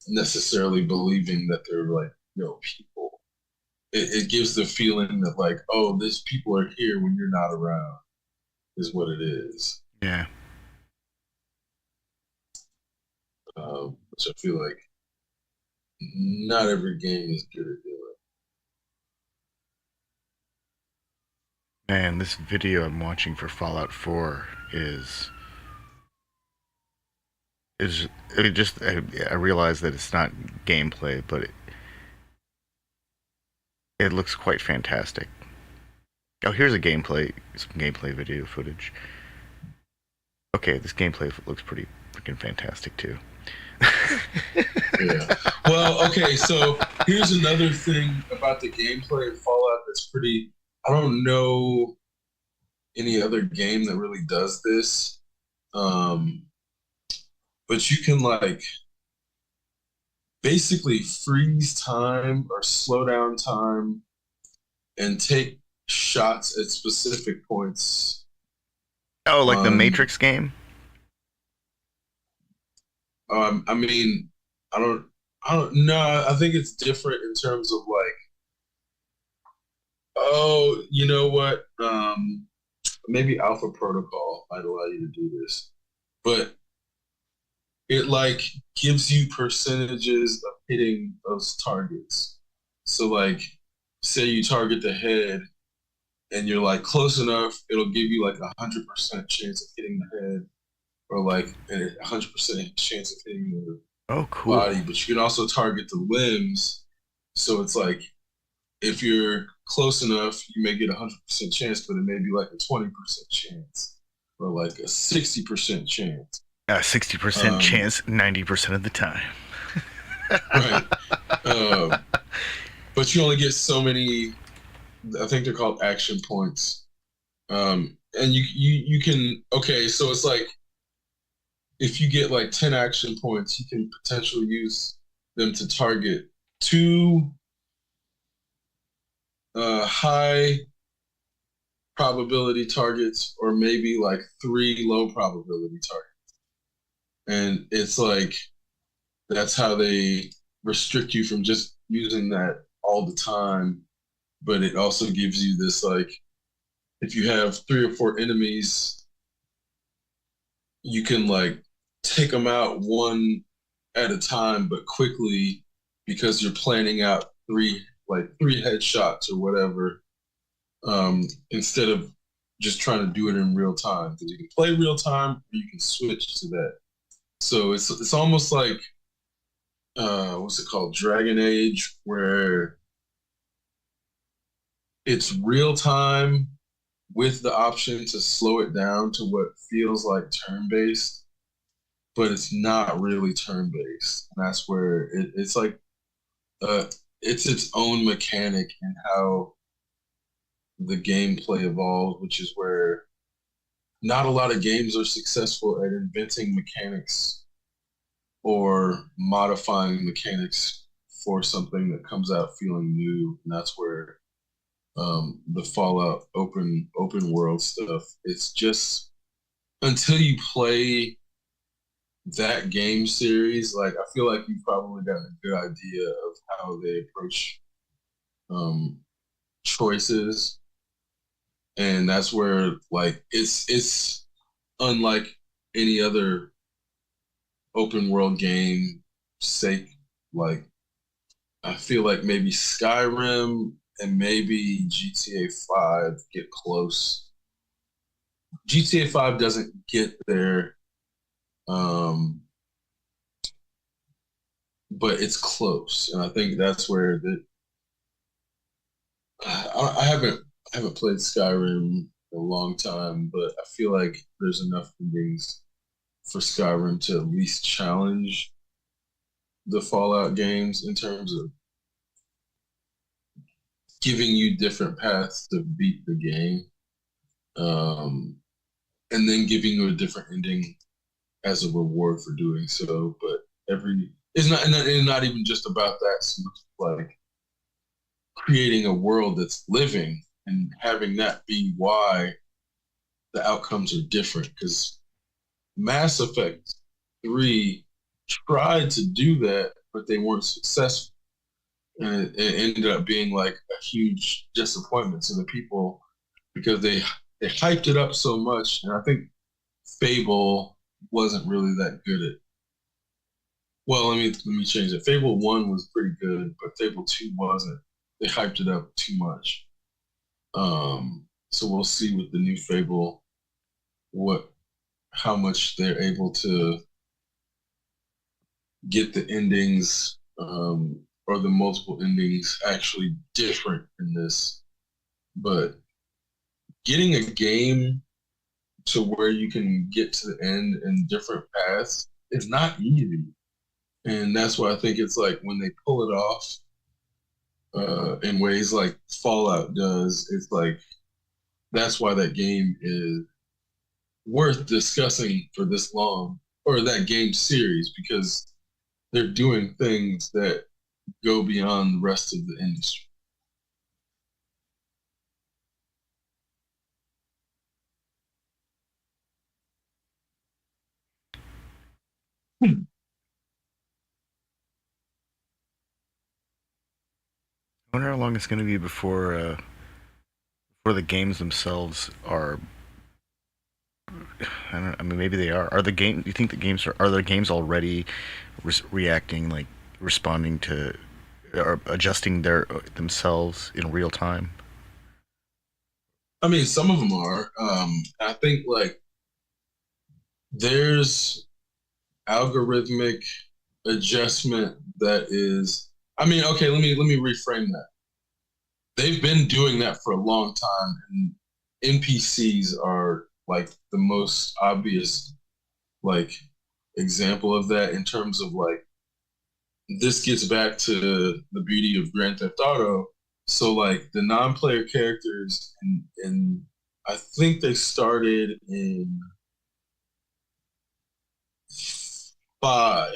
necessarily believing that they're like people. It gives the feeling that like, oh, these people are here when you're not around, is what it is. Yeah, Which I feel like not every game is good at doing. man, this video I'm watching for Fallout 4 is it just I realize that it's not gameplay, but it looks quite fantastic. Oh, here's some gameplay video footage. Okay, this gameplay looks pretty freaking fantastic too. Yeah. Well, okay, so here's another thing about the gameplay of Fallout that's pretty. I don't know any other game that really does this. Um, but you can like basically freeze time or slow down time and take shots at specific points Oh, like the on. Matrix game? I mean, I don't, I don't know. I think it's different in terms of like, oh, you know what? Maybe Alpha Protocol might allow you to do this, but it like gives you percentages of hitting those targets. So like, say you target the head and you're like close enough, it'll give you like 100% chance of hitting the head, or like a 100% chance of hitting the Oh, cool. body. But you can also target the limbs. So it's like if you're close enough, you may get 100% chance, but it may be like a 20% chance. or like a 60% chance. 60% Um, chance, 90% of the time. right. Um, but you only get so many. I think they're called action points. And you can, okay, so it's like if you get like 10 action points, you can potentially use them to target two high probability targets or maybe like three low probability targets. And it's like that's how they restrict you from just using that all the time. But it also gives you this like if you have three or four enemies, you can like take them out one at a time, but quickly because you're planning out three headshots or whatever, instead of just trying to do it in real time. Because you can play real time, or you can switch to that. So it's almost like what's it called, Dragon Age, where it's real time with the option to slow it down to what feels like turn based, but it's not really turn based. And that's where it's like uh, it's its own mechanic and how the gameplay evolves, which is where not a lot of games are successful at inventing mechanics or modifying mechanics for something that comes out feeling new. And that's where the Fallout open world stuff. It's just until you play that game series, like I feel like you've probably got a good idea of how they approach um, choices, and that's where like it's unlike any other open world game. Sake like I feel like maybe Skyrim and maybe GTA 5 get close. GTA 5 doesn't get there, um, but it's close, and I think that's where I haven't played Skyrim in a long time, but I feel like there's enough things for Skyrim to at least challenge the Fallout games in terms of giving you different paths to beat the game, um, and then giving you a different ending as a reward for doing so. But every it's not even just about that so much like creating a world that's living and having that be why the outcomes are different. Because Mass Effect 3 tried to do that, but they weren't successful. And it ended up being like a huge disappointment to the people because they hyped it up so much. And I think Fable wasn't really that good at. Well, let me change it. Fable 1 was pretty good, but Fable 2 wasn't. They hyped it up too much. So we'll see with the new Fable what how much they're able to get the endings, or the multiple endings actually different in this. But getting a game to where you can get to the end in different paths is not easy. And that's why I think it's like when they pull it off in ways like Fallout does, it's like that's why that game is worth discussing for this long, or that game series, because they're doing things that go beyond the rest of the industry. I wonder how long it's going to be before the games themselves are. I don't. I mean, maybe they are. Are the game? Do you think the games are the games already reacting, like responding to or adjusting their themselves in real time? I mean, some of them are. I think like there's algorithmic adjustment that is. I mean, okay, let me reframe that. They've been doing that for a long time, and NPCs are like the most obvious like example of that in terms of like this gets back to the beauty of Grand Theft Auto. So like the non-player characters and I think they started in five.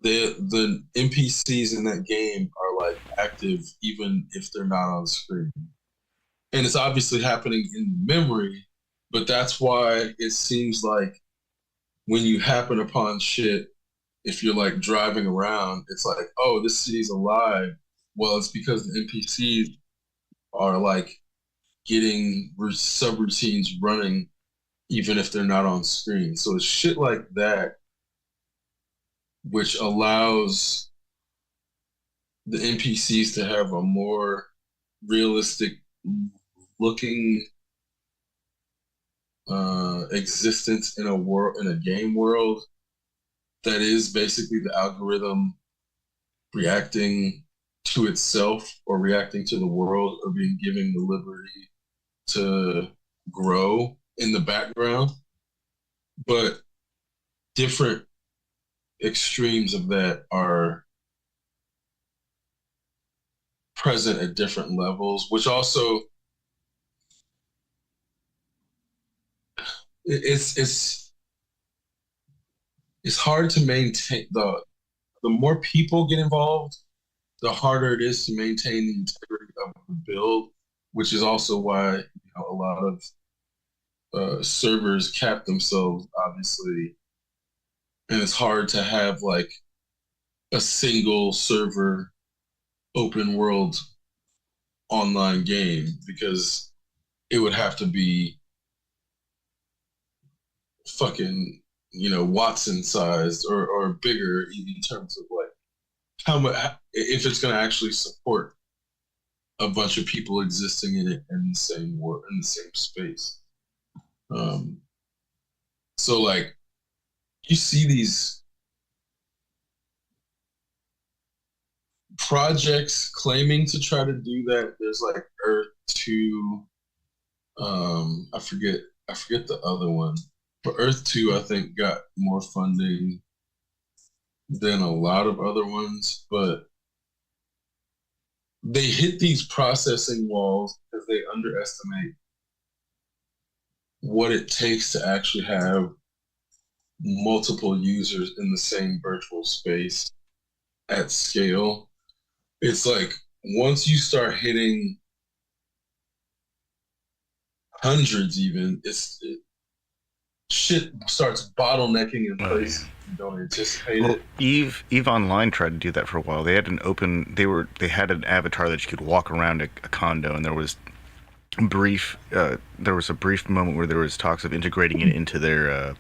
The NPCs in that game are like active even if they're not on screen. And it's obviously happening in memory, but that's why it seems like when you happen upon shit, if you're like driving around, it's like, oh, this city's alive. Well, it's because the NPCs are like getting subroutines running even if they're not on screen. So it's shit like that which allows the NPCs to have a more realistic looking existence in a world in a game world that is basically the algorithm reacting to itself or reacting to the world or being given the liberty to grow in the background, but different extremes of that are present at different levels, which also it's it's hard to maintain the more people get involved, the harder it is to maintain the integrity of the build, which is also why a lot of servers cap themselves, obviously, and it's hard to have like a single server open world online game because it would have to be fucking Watson sized or bigger in terms of like how much if it's going to actually support a bunch of people existing in it in the same world in the same space. Um, so like you see these projects claiming to try to do that. There's like Earth Two. I forget the other one, but Earth Two I think got more funding than a lot of other ones, but they hit these processing walls because they underestimate what it takes to actually have multiple users in the same virtual space at scale. It's like once you start hitting hundreds, even shit starts bottlenecking in Oh yeah. places you don't anticipate Well, it. Eve Online tried to do that for a while. They had an open. They had an avatar that you could walk around a condo, and there was a brief moment where there was talks of integrating it into their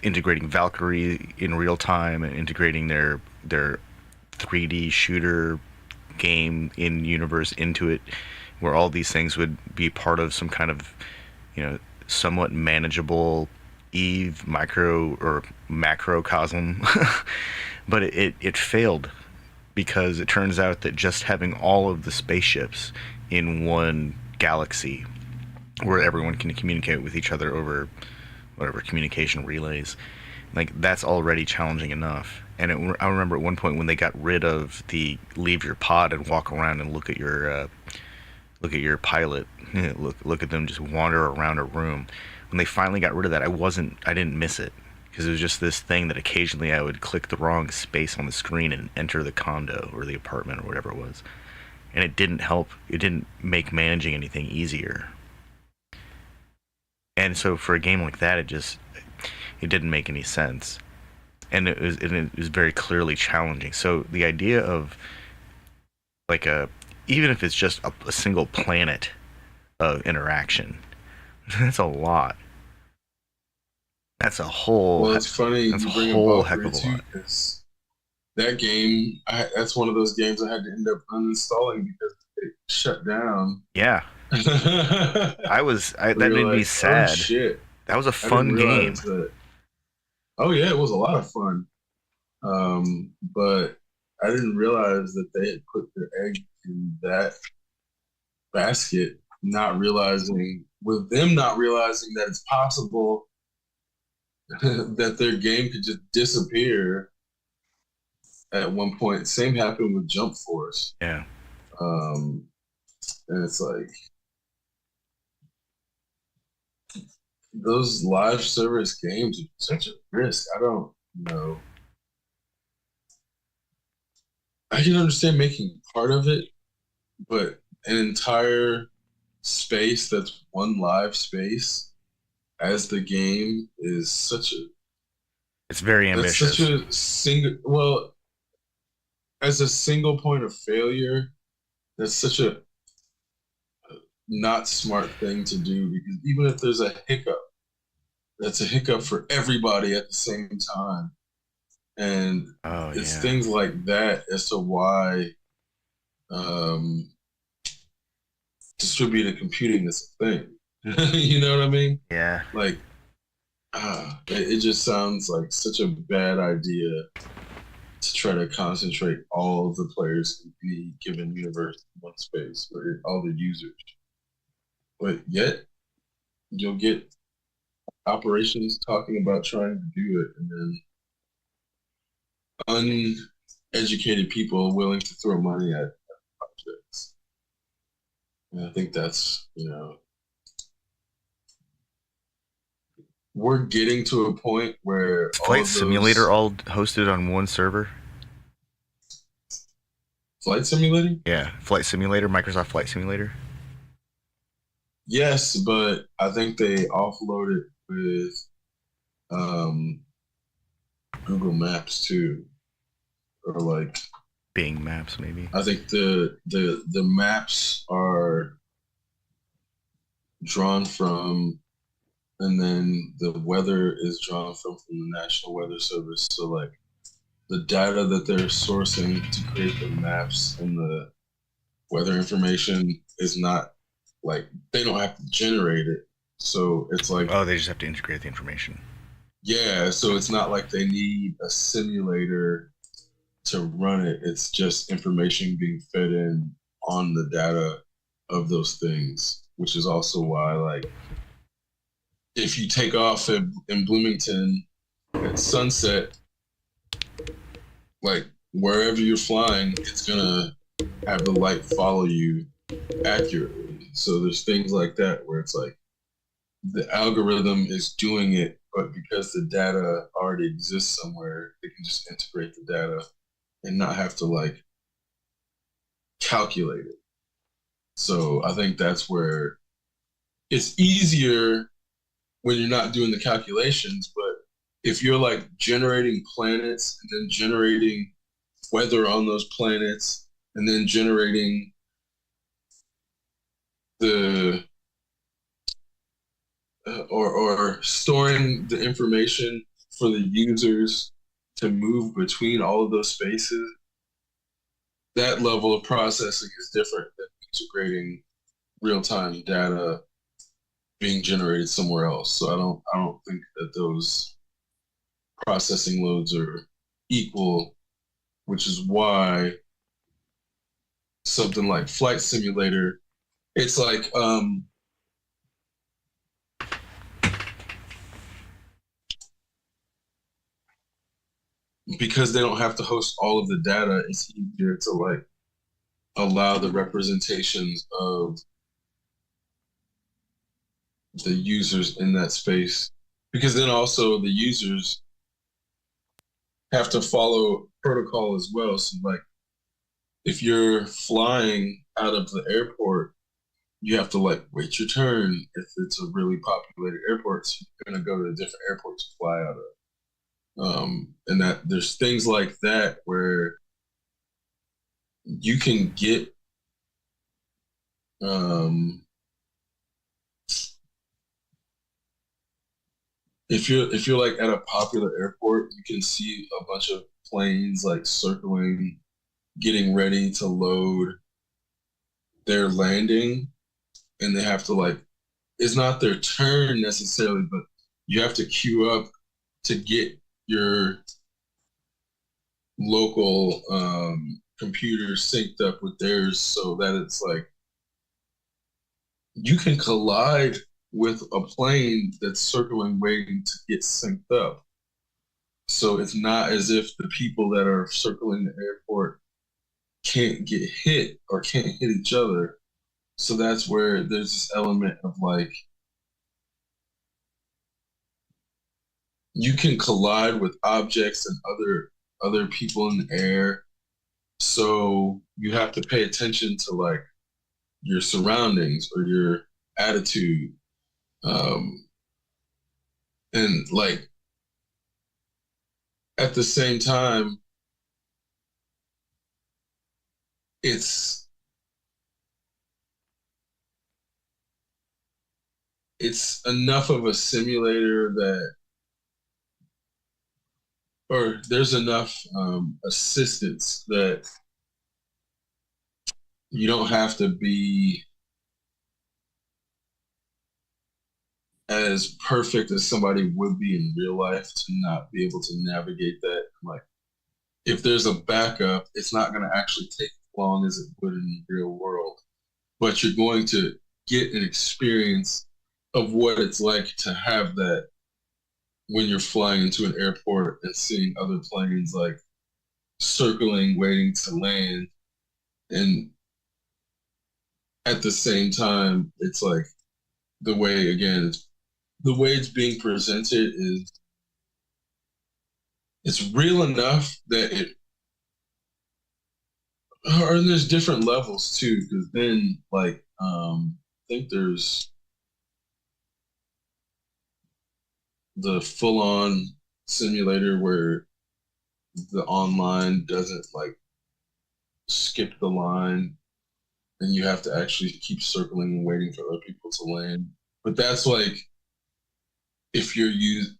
integrating Valkyrie in real time and integrating their 3D shooter game in universe into it, where all these things would be part of some kind of somewhat manageable Eve micro or macrocosm. But it failed because it turns out that just having all of the spaceships in one galaxy where everyone can communicate with each other over whatever communication relays, like that's already challenging enough. And I remember at one point when they got rid of the leave your pod and walk around and look at your pilot, look at them just wander around a room. When they finally got rid of that, I didn't miss it because it was just this thing that occasionally I would click the wrong space on the screen and enter the condo or the apartment or whatever it was, and it didn't help. It didn't make managing anything easier. And so for a game like that, it didn't make any sense, and it was very clearly challenging. So the idea of like a even if it's just a single planet of interaction, that's a lot. That's a whole Well, it's funny that's a you bring up whole heck Valkyrie of a too, lot. because that game, that's one of those games I had to end up uninstalling because it shut down. Yeah, Where that you're made me like, oh sad. shit, That was a I didn't fun game. realize that. Oh yeah, it was a lot of fun. But I didn't realize that they had put their egg in that basket not realizing, with them not realizing that it's possible that their game could just disappear at one point. Same happened with Jump Force. Yeah. Um, and it's like those live service games are such a risk. I don't know. I can understand making part of it, but an entire space that's one live space as the game is such a It's very that's such ambitious. a single well as a single point of failure, that's such a not smart thing to do because even if there's a hiccup, that's a hiccup for everybody at the same time. And Oh it's yeah. things like that as to why um, distributed computing is a thing. You know what I mean? Yeah. Like, it just sounds like such a bad idea to try to concentrate all of the players in any given universe in one space or all the users. But yet, you'll get operations talking about trying to do it, and then uneducated people willing to throw money at projects. And I think that's, we're getting to a point where Is all Flight of Simulator those all hosted on one server? flight simulating. Yeah, Flight Simulator, Microsoft Flight Simulator. Yes, but I think they offload it with um, Google Maps too, or like Bing Maps, maybe. I think the maps are drawn from, and then the weather is drawn from the National Weather Service. So like the data that they're sourcing to create the maps and the weather information is not like they don't have to generate it. So it's like, Oh, they just have to integrate the information. yeah, so it's not like they need a simulator to run it. It's just information being fed in on the data of those things, which is also why, like, if you take off in Bloomington at sunset, like wherever you're flying, it's gonna have the light follow you accurately. So there's things like that where it's like the algorithm is doing it, but because the data already exists somewhere, they can just integrate the data and not have to like calculate it. So I think that's where it's easier when you're not doing the calculations, but if you're like generating planets and then generating weather on those planets and then generating the or storing the information for the users to move between all of those spaces, that level of processing is different than integrating real-time data being generated somewhere else. So I don't think that those processing loads are equal, which is why something like Flight Simulator, it's like because they don't have to host all of the data, it's easier to like allow the representations of the users in that space. Because then also the users have to follow protocol as well. So like if you're flying out of the airport, you have to like wait your turn if it's a really populated airport. So you're gonna go to a different airport to fly out of. And that there's things like that where you can get um, if you're like at a popular airport, you can see a bunch of planes like circling, getting ready to load their landing, and they have to like it's not their turn necessarily, but you have to queue up to get your local computer synced up with theirs so that it's like you can collide with a plane that's circling, waiting to get synced up. So it's not as if the people that are circling the airport can't get hit or can't hit each other. So that's where there's this element of like you can collide with objects and other people in the air. So you have to pay attention to like your surroundings or your attitude. Um, and like at the same time, it's it's enough of a simulator that or there's enough assistance that you don't have to be as perfect as somebody would be in real life to not be able to navigate that. Like, if there's a backup, it's not going to actually take as long as it would in the real world, but you're going to get an experience of what it's like to have that when you're flying into an airport and seeing other planes like circling, waiting to land. And at the same time, it's like the way, again, the way it's being presented is it's real enough that it or there's different levels too because then like I think there's the full on simulator where the online doesn't like skip the line and you have to actually keep circling and waiting for other people to land, but that's like if you're used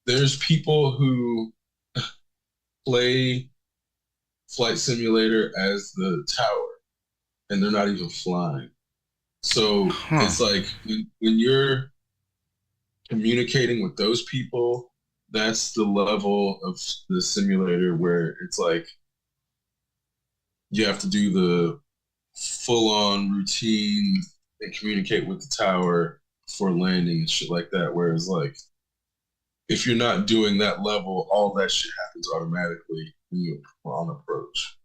there's people who play flight simulator as the tower and they're not even flying. So Huh. it's like when you're communicating with those people, that's the level of the simulator where it's like you have to do the full on routine and communicate with the tower for landing and shit like that. Whereas like if you're not doing that level, all that shit happens automatically when you on approach.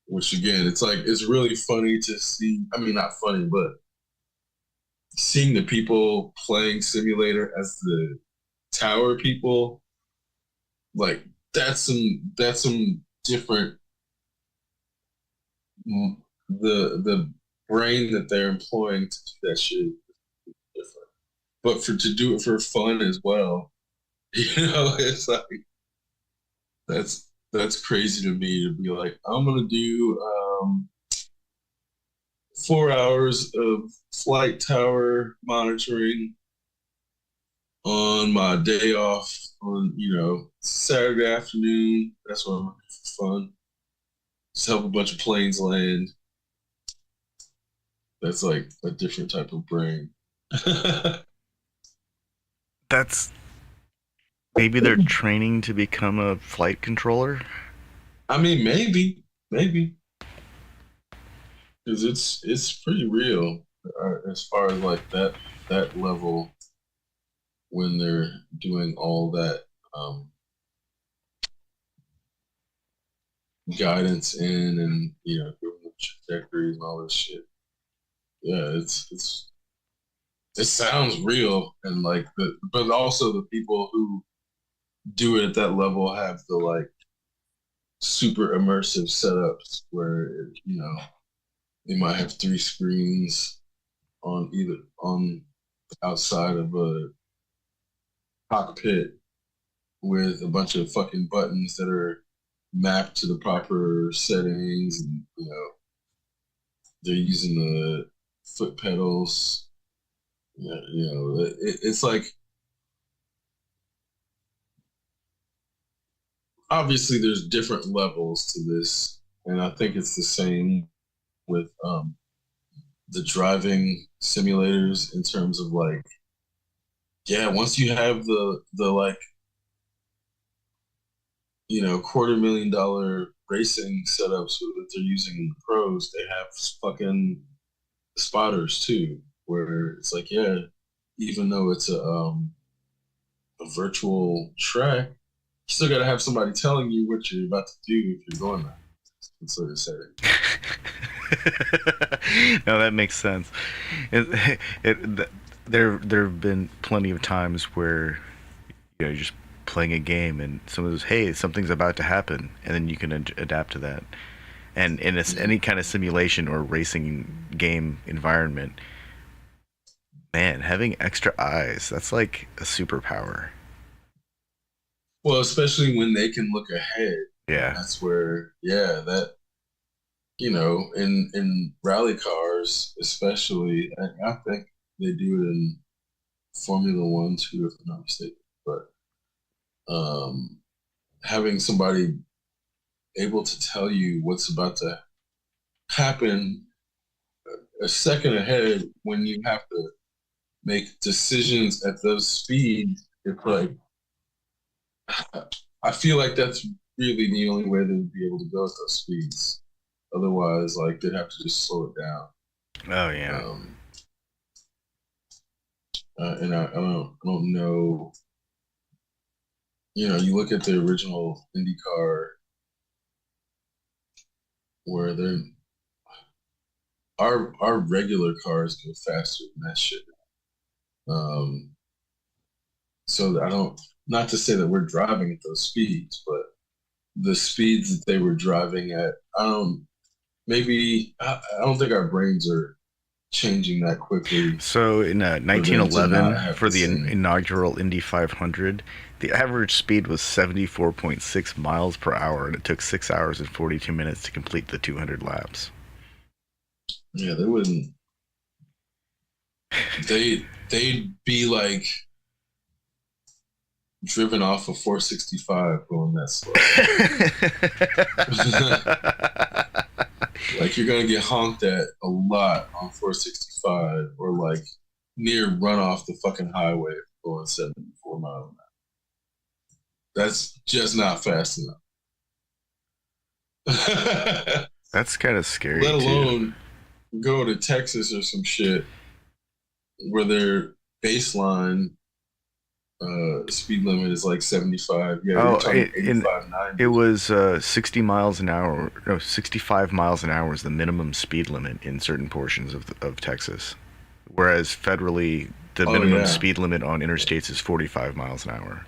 Which again, it's like it's really funny to see. I mean, not funny, but seeing the people playing simulator as the tower people, like that's some different the brain that they're employing to do that shit is different. But for to do it for fun as well, it's like that's crazy to me to be like, I'm gonna do 4 hours of flight tower monitoring on my day off on Saturday afternoon. That's what I'm looking for fun. Just help a bunch of planes land. That's like a different type of brain. That's maybe they're training to become a flight controller. I mean, maybe, because it's pretty real as far as like that level when they're doing all that um, guidance in and giving them trajectories and all this shit. Yeah, it sounds real and like but also the people who do it at that level have the like super immersive setups where they might have three screens on either on outside of a cockpit with a bunch of fucking buttons that are mapped to the proper settings and they're using the foot pedals. Yeah, it's like obviously there's different levels to this, and I think it's the same with the driving simulators in terms of like, yeah, once you have the like $250,000 racing setups that they're using in the pros, they have fucking spotters too, where it's like, yeah, even though it's a virtual track, you still got to have somebody telling you what you're about to do if you're going there. That's what it said. No, that makes sense. It, there have been plenty of times where you're just playing a game and someone says, "Hey, something's about to happen," and then you can adapt to that. And in Yeah. any kind of simulation or racing game environment, man, having extra eyes, that's like a superpower. Well, especially when they can look ahead. And Yeah. that's where, yeah, that, in rally cars, especially, I think they do it in Formula One too, if I'm not mistaken. But um, having somebody able to tell you what's about to happen a second ahead when you have to make decisions at those speeds, it's like I feel like that's really the only way they would be able to go at those speeds. Otherwise, like they'd have to just slow it down. Oh yeah. Um, and I don't know. You look at the original IndyCar where they're our regular cars go faster than that shit. Um, so I don't, not to say that we're driving at those speeds, but the speeds that they were driving at, I don't think our brains are changing that quickly So in for them to not 1911, have for the the same. inaugural Indy 500, the average speed was 74.6 miles per hour, and it took 6 hours and 42 minutes to complete the 200 laps. Yeah, they wouldn't. They'd be like driven off of 465 going that slow. Like you're gonna get honked at a lot on 465 or like near run off the fucking highway going 74 miles an hour. That's just not fast enough. That's kind of scary Let too. alone go to Texas or some shit where their baseline speed limit is like 75. Yeah, you're Oh, talking in 85, it 90. was 60 miles an hour. No, 65 miles an hour is the minimum speed limit in certain portions of Texas, whereas federally the Oh minimum yeah. speed limit on interstates is 45 miles an hour.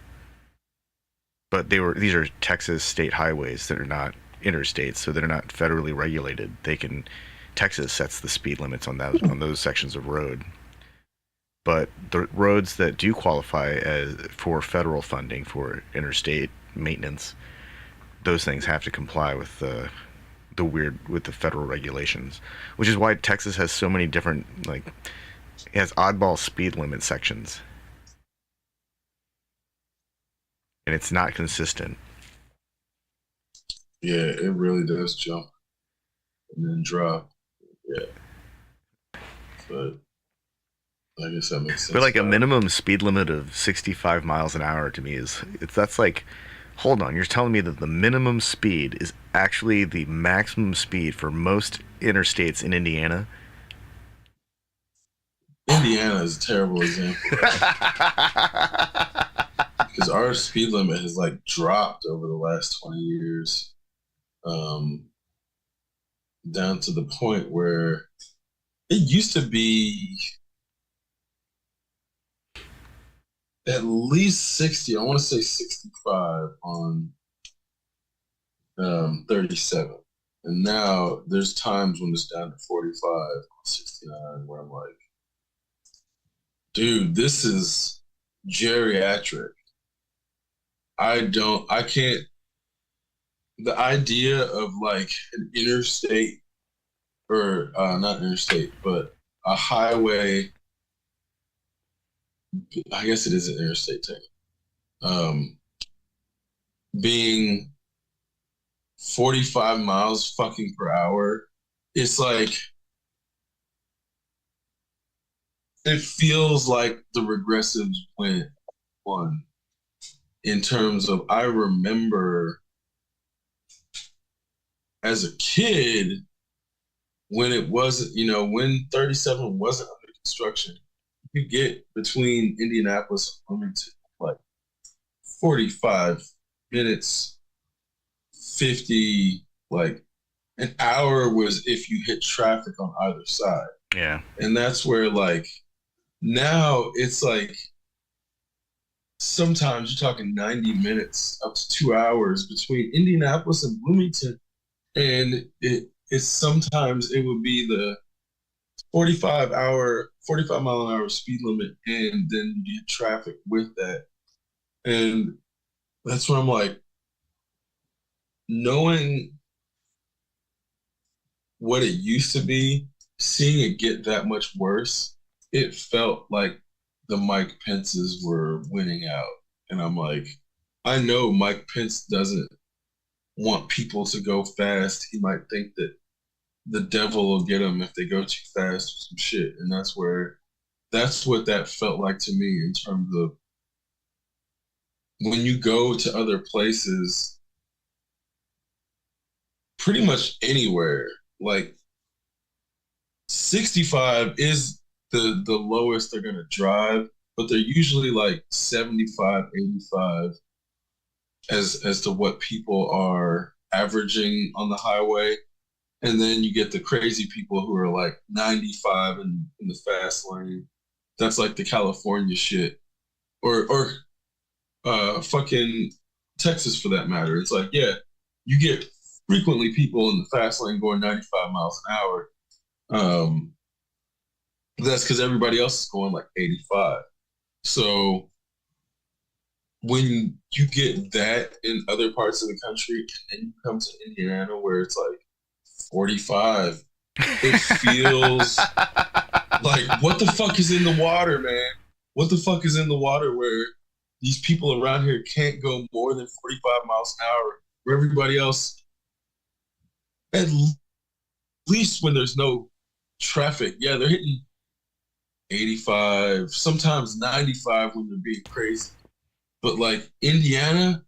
But these are Texas state highways that are not interstates, so they're not federally regulated. Texas sets the speed limits on those sections of road. But the roads that do qualify for federal funding for interstate maintenance, those things have to comply with the federal regulations, which is why Texas has so many different, like, it has oddball speed limit sections, and it's not consistent. Yeah, it really does jump and then drop. Yeah, but I guess that makes But sense like a about it. minimum speed limit of 65 miles an hour to me is it's that's like, hold on, you're telling me that the minimum speed is actually the maximum speed for most interstates in Indiana? Indiana is a terrible example of that because our speed limit has like dropped over the last 20 years, um, down to the point where it used to be at least 60. I want to say 65 on 37. And now there's times when it's down to 45, 69, where I'm like, dude, this is geriatric. I can't, the idea of like an interstate or not interstate, but a highway, I guess it is an interstate thing, um, being 45 miles fucking per hour, it's like, it feels like the regressives won in terms of I remember as a kid when it wasn't, when 37 wasn't under construction, you could get between Indianapolis and Bloomington like 45 minutes, 50, like an hour was if you hit traffic on either side. Yeah. And that's where like now it's like sometimes you're talking 90 minutes up to 2 hours between Indianapolis and Bloomington. And it's sometimes it would be the 45 mile an hour speed limit, and then you get traffic with that. And that's where I'm like, knowing what it used to be, seeing it get that much worse, it felt like the Mike Pences were winning out. And I'm like, I know Mike Pence doesn't want people to go fast. He might think that the devil will get them if they go too fast or some shit. And that's what that felt like to me in terms of when you go to other places, pretty much anywhere, like 65 is the lowest they're gonna drive, but they're usually like 75, 85 as to what people are averaging on the highway. And then you get the crazy people who are like 95 in the fast lane. That's like the California shit. Or fucking Texas for that matter. It's like, yeah, you get frequently people in the fast lane going 95 miles an hour. That's because everybody else is going like 85. So when you get that in other parts of the country and you come to Indiana where it's like 45, it feels like what the fuck is in the water, man? What the fuck is in the water where these people around here can't go more than 45 miles an hour, where everybody else, at least when there's no traffic, yeah, they're hitting 85, sometimes 95 when they're being crazy. But like Indiana,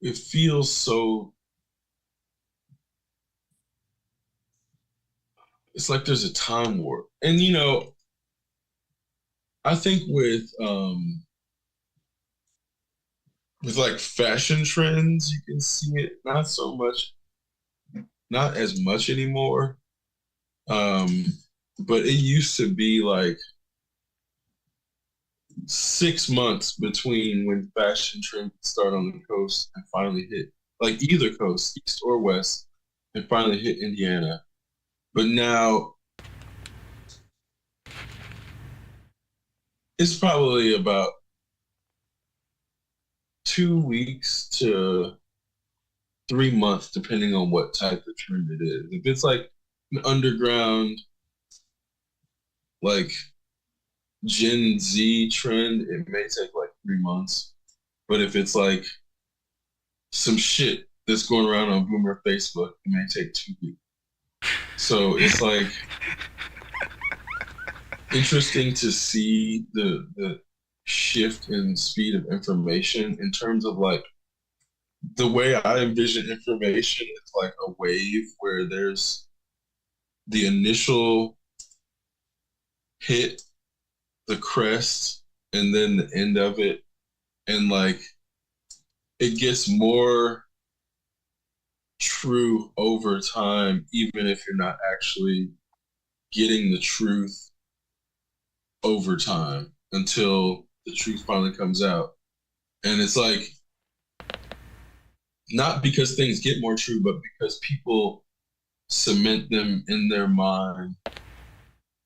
it feels so, it's like there's a time warp. And I think with like fashion trends, you can see it not so much, not as much anymore. Um, but it used to be like 6 months between when fashion trends start on the coast and finally hit like either coast, east or west, and finally hit Indiana. But now it's probably about 2 weeks to 3 months, depending on what type of trend it is. If it's like an underground, like Gen Z trend, it may take like 3 months. But if it's like some shit that's going around on Boomer Facebook, it may take 2 weeks. So it's like interesting to see the shift in speed of information in terms of like the way I envision information is like a wave where there's the initial hit, the crest, and then the end of it. And like it gets more true over time, even if you're not actually getting the truth over time until the truth finally comes out. And it's like not because things get more true, but because people cement them in their mind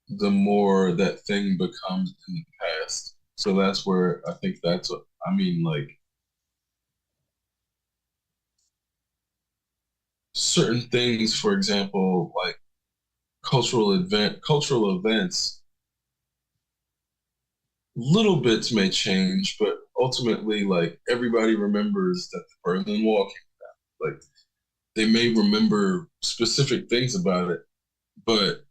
the more that thing becomes in the past. So that's where I think that's what I mean, like certain things, for example, like cultural events, little bits may change, but ultimately like everybody remembers that the Berlin Wall came. Like they may remember specific things about it, but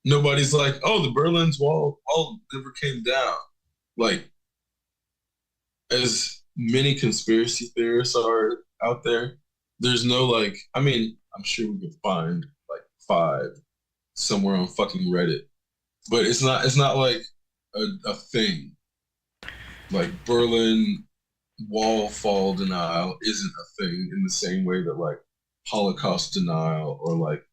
nobody's like, oh, the Wall never came down. Like as many conspiracy theorists are out there, there's no like, I mean, I'm sure we could find like five somewhere on fucking Reddit. But it's not like a thing. Like Berlin Wall fall denial isn't a thing in the same way that like Holocaust denial or like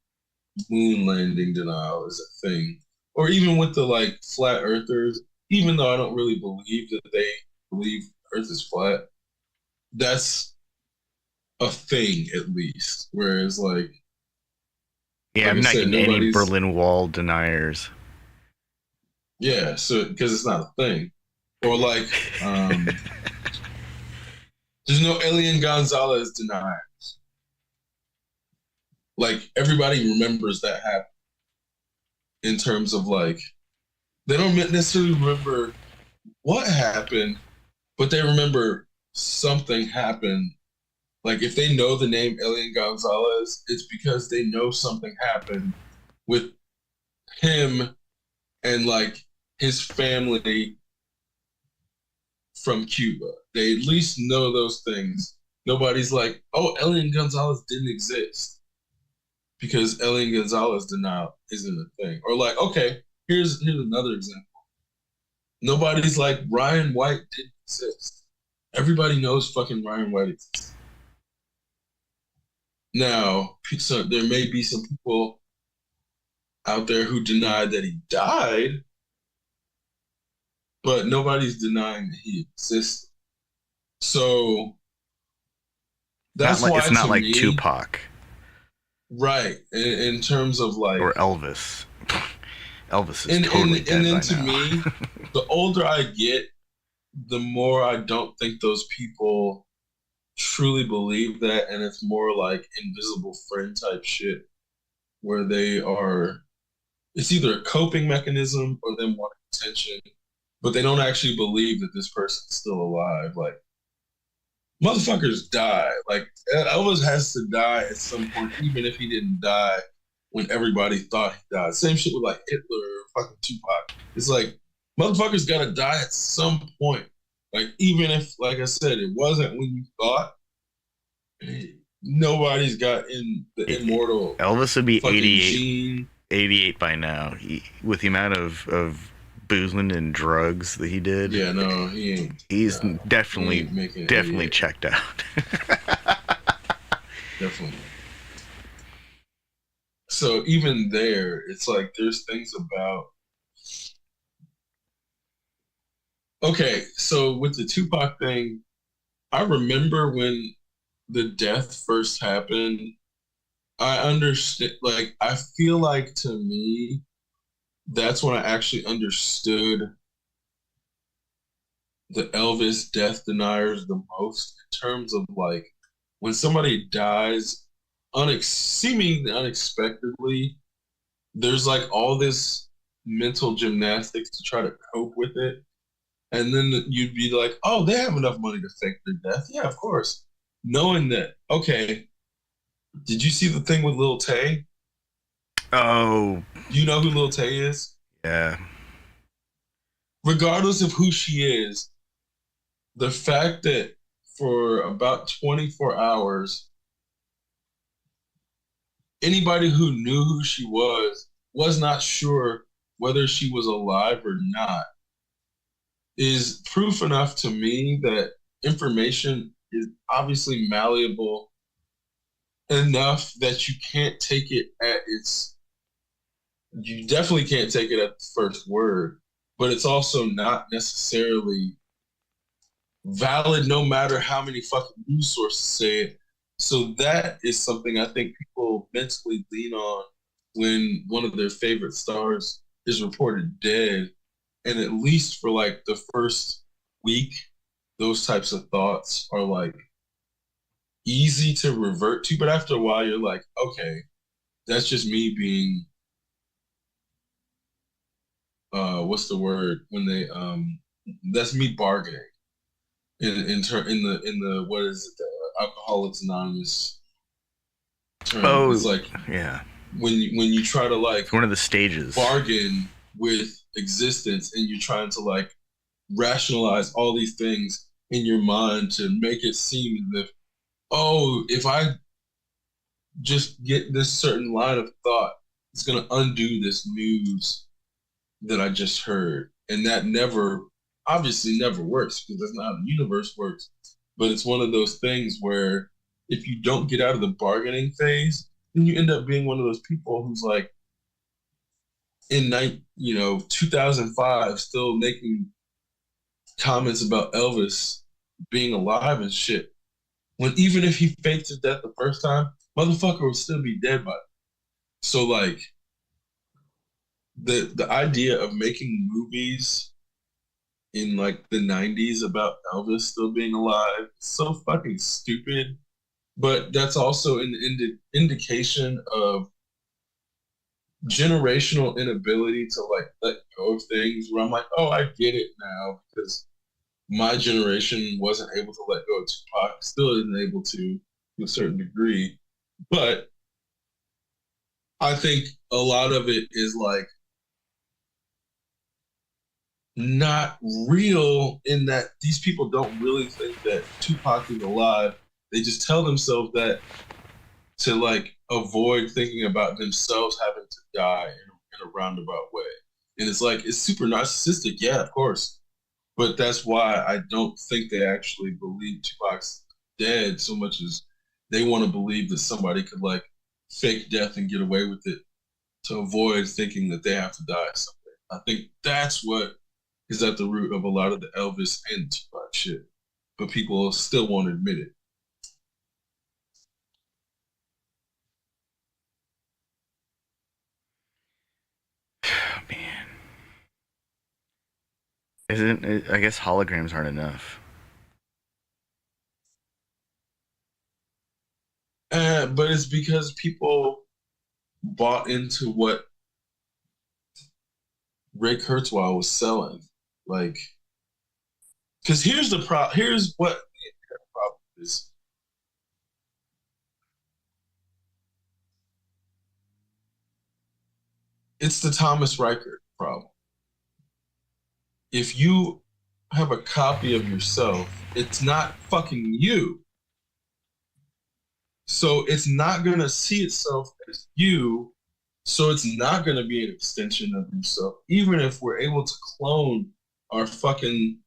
moon landing denial is a thing. Or even with the like flat earthers, even though I don't really believe that they believe Earth is flat, that's a thing at least. Whereas Yeah, like I'm I not said, getting any nobody's Berlin Wall deniers. yeah, so because it's not a thing. Or like there's no Elian Gonzalez denier. Like everybody remembers that happened in terms of like they don't necessarily remember what happened, but they remember something happened. Like if they know the name Elian Gonzalez, it's because they know something happened with him and like his family from Cuba. They at least know those things. Nobody's like, oh, Elian Gonzalez didn't exist because Elian Gonzalez denial isn't a thing. Or like, okay, here's another example. Nobody's like Ryan White didn't exist. Everybody knows fucking Ryan White exists. Now, so there may be some people out there who deny that he died, but nobody's denying that he exists. So Not that's like why it's not to like me, Tupac right, in terms of like, or Elvis. Elvis is and totally and dead then by to now. me, the older I get, the more I don't think those people truly believe that, and it's more like invisible friend type shit where they are it's either a coping mechanism or them wanting attention, but they don't actually believe that this person's still alive. Like motherfuckers die. Like Elvis has to die at some point, even if he didn't die when everybody thought he died. Same shit with like Hitler or fucking Tupac. It's like motherfuckers gotta die at some point. Like even if, like I said, it wasn't when you thought, nobody's got in the immortal Elvis would be fucking 88, gene. 88 by now. With the amount of boozing and drugs that he did, Yeah, no, he ain't. he's Nah, he definitely ain't making it definitely 88. checked out. Definitely. So even there, it's like there's things about. Okay, so with the Tupac thing, I remember when the death first happened. I understand. Like, I feel like to me, that's when I actually understood the Elvis death deniers the most in terms of like when somebody dies seemingly unexpectedly, there's like all this mental gymnastics to try to cope with it. And then you'd be like, oh, they have enough money to fake their death. Yeah, of course. Knowing that, okay, did you see the thing with Lil Tay? Oh, Do you know who Lil Tay is? yeah. Regardless of who she is, the fact that for about 24 hours, anybody who knew who she was not sure whether she was alive or not is proof enough to me that information is obviously malleable enough that you can't take it at its you definitely can't take it at the first word, but it's also not necessarily valid no matter how many fucking news sources say it. So that is something I think people mentally lean on when one of their favorite stars is reported dead. And at least for like the first week, those types of thoughts are like easy to revert to. But after a while, you're like, okay, that's just me being what's the word when they that's me bargaining in the what is it, the Alcoholics Anonymous term. It's Oh, like yeah. when you try to like It's one of the stages. bargain with existence and you're trying to like rationalize all these things in your mind to make it seem as if, oh, if I just get this certain line of thought. It's gonna undo this news that I just heard. And that never, obviously never works because that's not how the universe works. But it's one of those things where if you don't get out of the bargaining phase, then you end up being one of those people who's like in 2005 still making comments about Elvis being alive and shit. When even if he faked his death the first time, motherfucker would still be dead by it. So like the idea of making movies in like the 90s about Elvis still being alive. So fucking stupid. But that's also an indication of generational inability to like let go of things where I'm like, oh, I get it now because my generation wasn't able to let go of Tupac, still isn't able to a certain degree. But I think a lot of it is like not real in that these people don't really think that Tupac is alive. They just tell themselves that to like avoid thinking about themselves having to die in a roundabout way. And it's like it's super narcissistic, yeah, of course. But that's why I don't think they actually believe Tupac's dead so much as they want to believe that somebody could like fake death and get away with it to avoid thinking that they have to die someday. I think that's what is at the root of a lot of the Elvis and Tupac shit. But people still won't admit it. Oh, man, isn't it, I guess holograms aren't enough. But it's because people bought into what Ray Kurzweil was selling. Like, because here's the problem. Here's what the problem is. It's the Thomas Reichert problem. If you have a copy of yourself, it's not fucking you. So it's not going to see itself as you. So it's not going to be an extension of yourself. Even if we're able to clone our fucking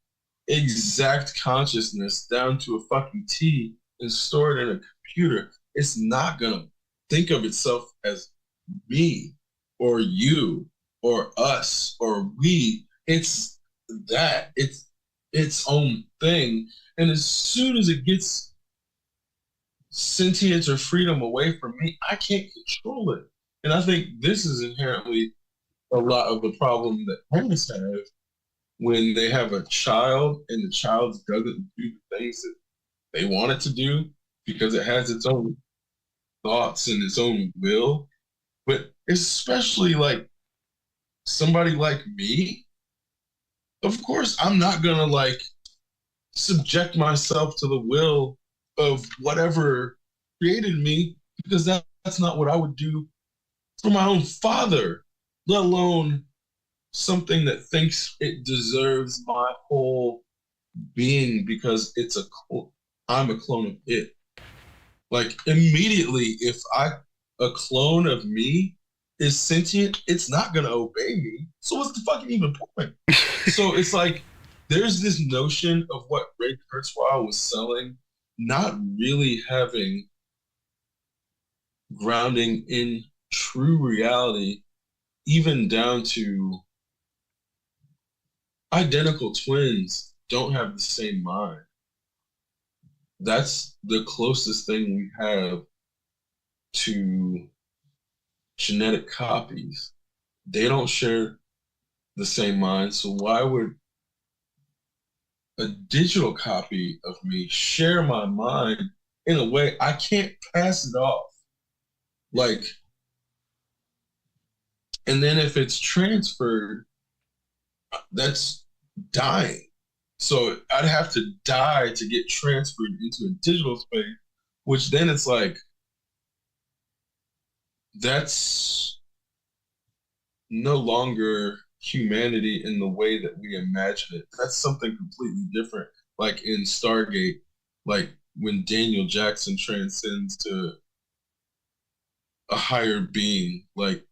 exact consciousness down to a fucking T and store it in a computer, it's not going to think of itself as me or you or us or we. It's that. It's its own thing. And as soon as it gets sentience or freedom away from me, I can't control it. And I think this is inherently a lot of the problem that parents have when they have a child and the child doesn't do the things that they want it to do because it has its own thoughts and its own will. But especially like somebody like me, of course, I'm not gonna like subject myself to the will of whatever created me because that's not what I would do for my own father, let alone something that thinks it deserves my whole being because I'm a clone of it. Like immediately, if a clone of me is sentient, it's not gonna obey me. So what's the fucking even point? So it's like there's this notion of what Ray Kurzweil was selling, not really having grounding in true reality, even down to identical twins don't have the same mind. That's the closest thing we have to genetic copies. They don't share the same mind. So why would a digital copy of me share my mind in a way I can't pass it off? Like, and then if it's transferred, that's dying. So I'd have to die to get transferred into a digital space, which then it's like, that's no longer humanity in the way that we imagine it. That's something completely different. Like in Stargate, like when Daniel Jackson transcends to a higher being. Like,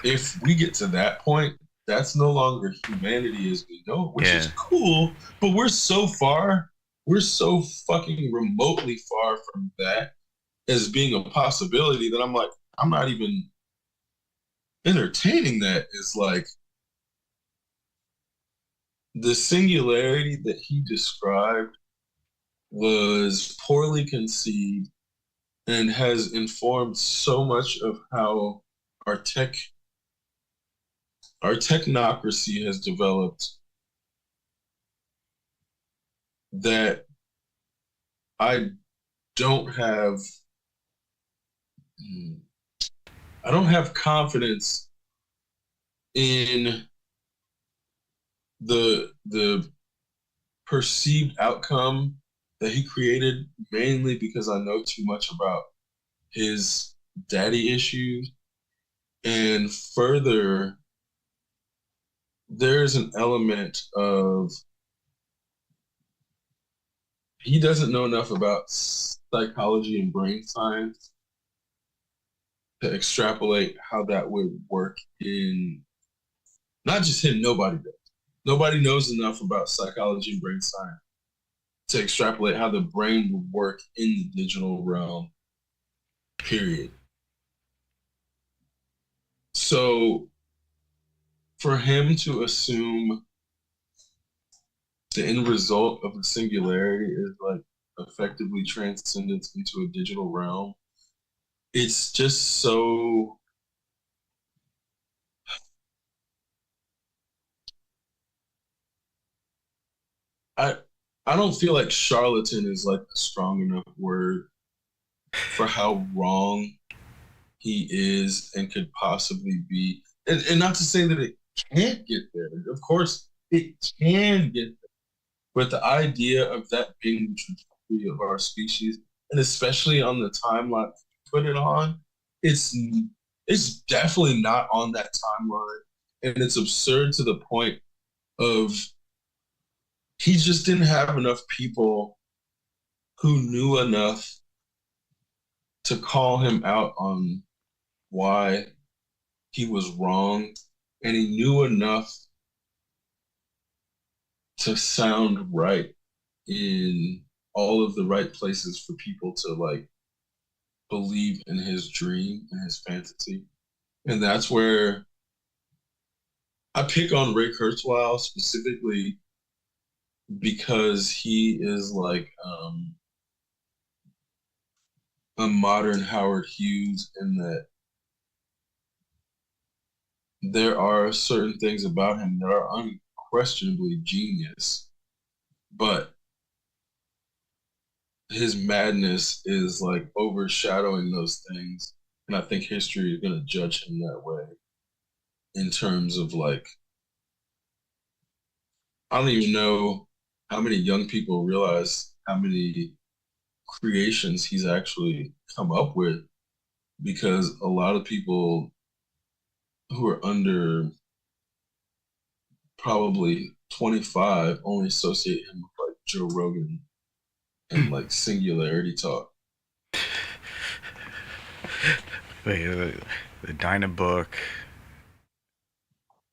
if we get to that point, that's no longer humanity as we know it, which Yeah. is cool, but we're so fucking remotely far from that as being a possibility that I'm like, I'm not even entertaining that. Is like the singularity that he described was poorly conceived and has informed so much of how our tech our technocracy has developed that I don't have I don't have confidence in the perceived outcome that he created, mainly because I know too much about his daddy issues. And further, there's an element of he doesn't know enough about psychology and brain science to extrapolate how that would work in not just him, nobody does. Nobody knows enough about psychology and brain science to extrapolate how the brain would work in the digital realm, period. So for him to assume the end result of the singularity is like effectively transcendence into a digital realm, it's just so I I don't feel like charlatan is like a strong enough word for how wrong he is and could possibly be. And not to say that it can't get there. Of course, it can get there. But the idea of that being the trajectory of our species, and especially on the timeline put it on, it's it's definitely not on that timeline. And it's absurd to the point of he just didn't have enough people who knew enough to call him out on why he was wrong, and he knew enough to sound right in all of the right places for people to like believe in his dream and his fantasy. And that's where I pick on Ray Kurzweil specifically because he is like a modern Howard Hughes in that there are certain things about him that are unquestionably genius, but his madness is like overshadowing those things. And I think history is going to judge him that way in terms of like, I don't even know how many young people realize how many creations he's actually come up with because a lot of people who are under probably 25 only associate him with like Joe Rogan and like singularity talk. Wait, the Dynabook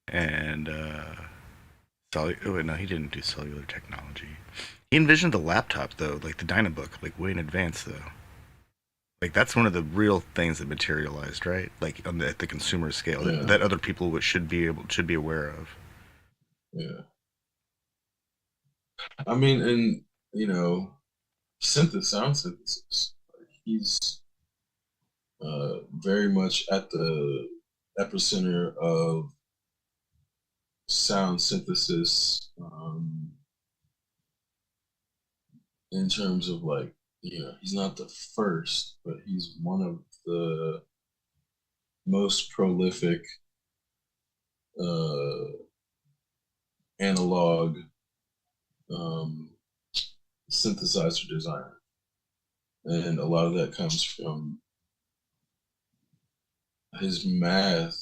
and oh, wait, no, he didn't do cellular technology. He envisioned the laptop though, like the Dynabook, like way in advance though. Like that's one of the real things that materialized, right? Like on at the consumer scale Yeah, that other people should be aware of. yeah. I mean, and you know, sound synthesis. Like, he's very much at the epicenter of sound synthesis in terms of like, he's not the first, but he's one of the most prolific uh, analog um, synthesizer designer. And a lot of that comes from his math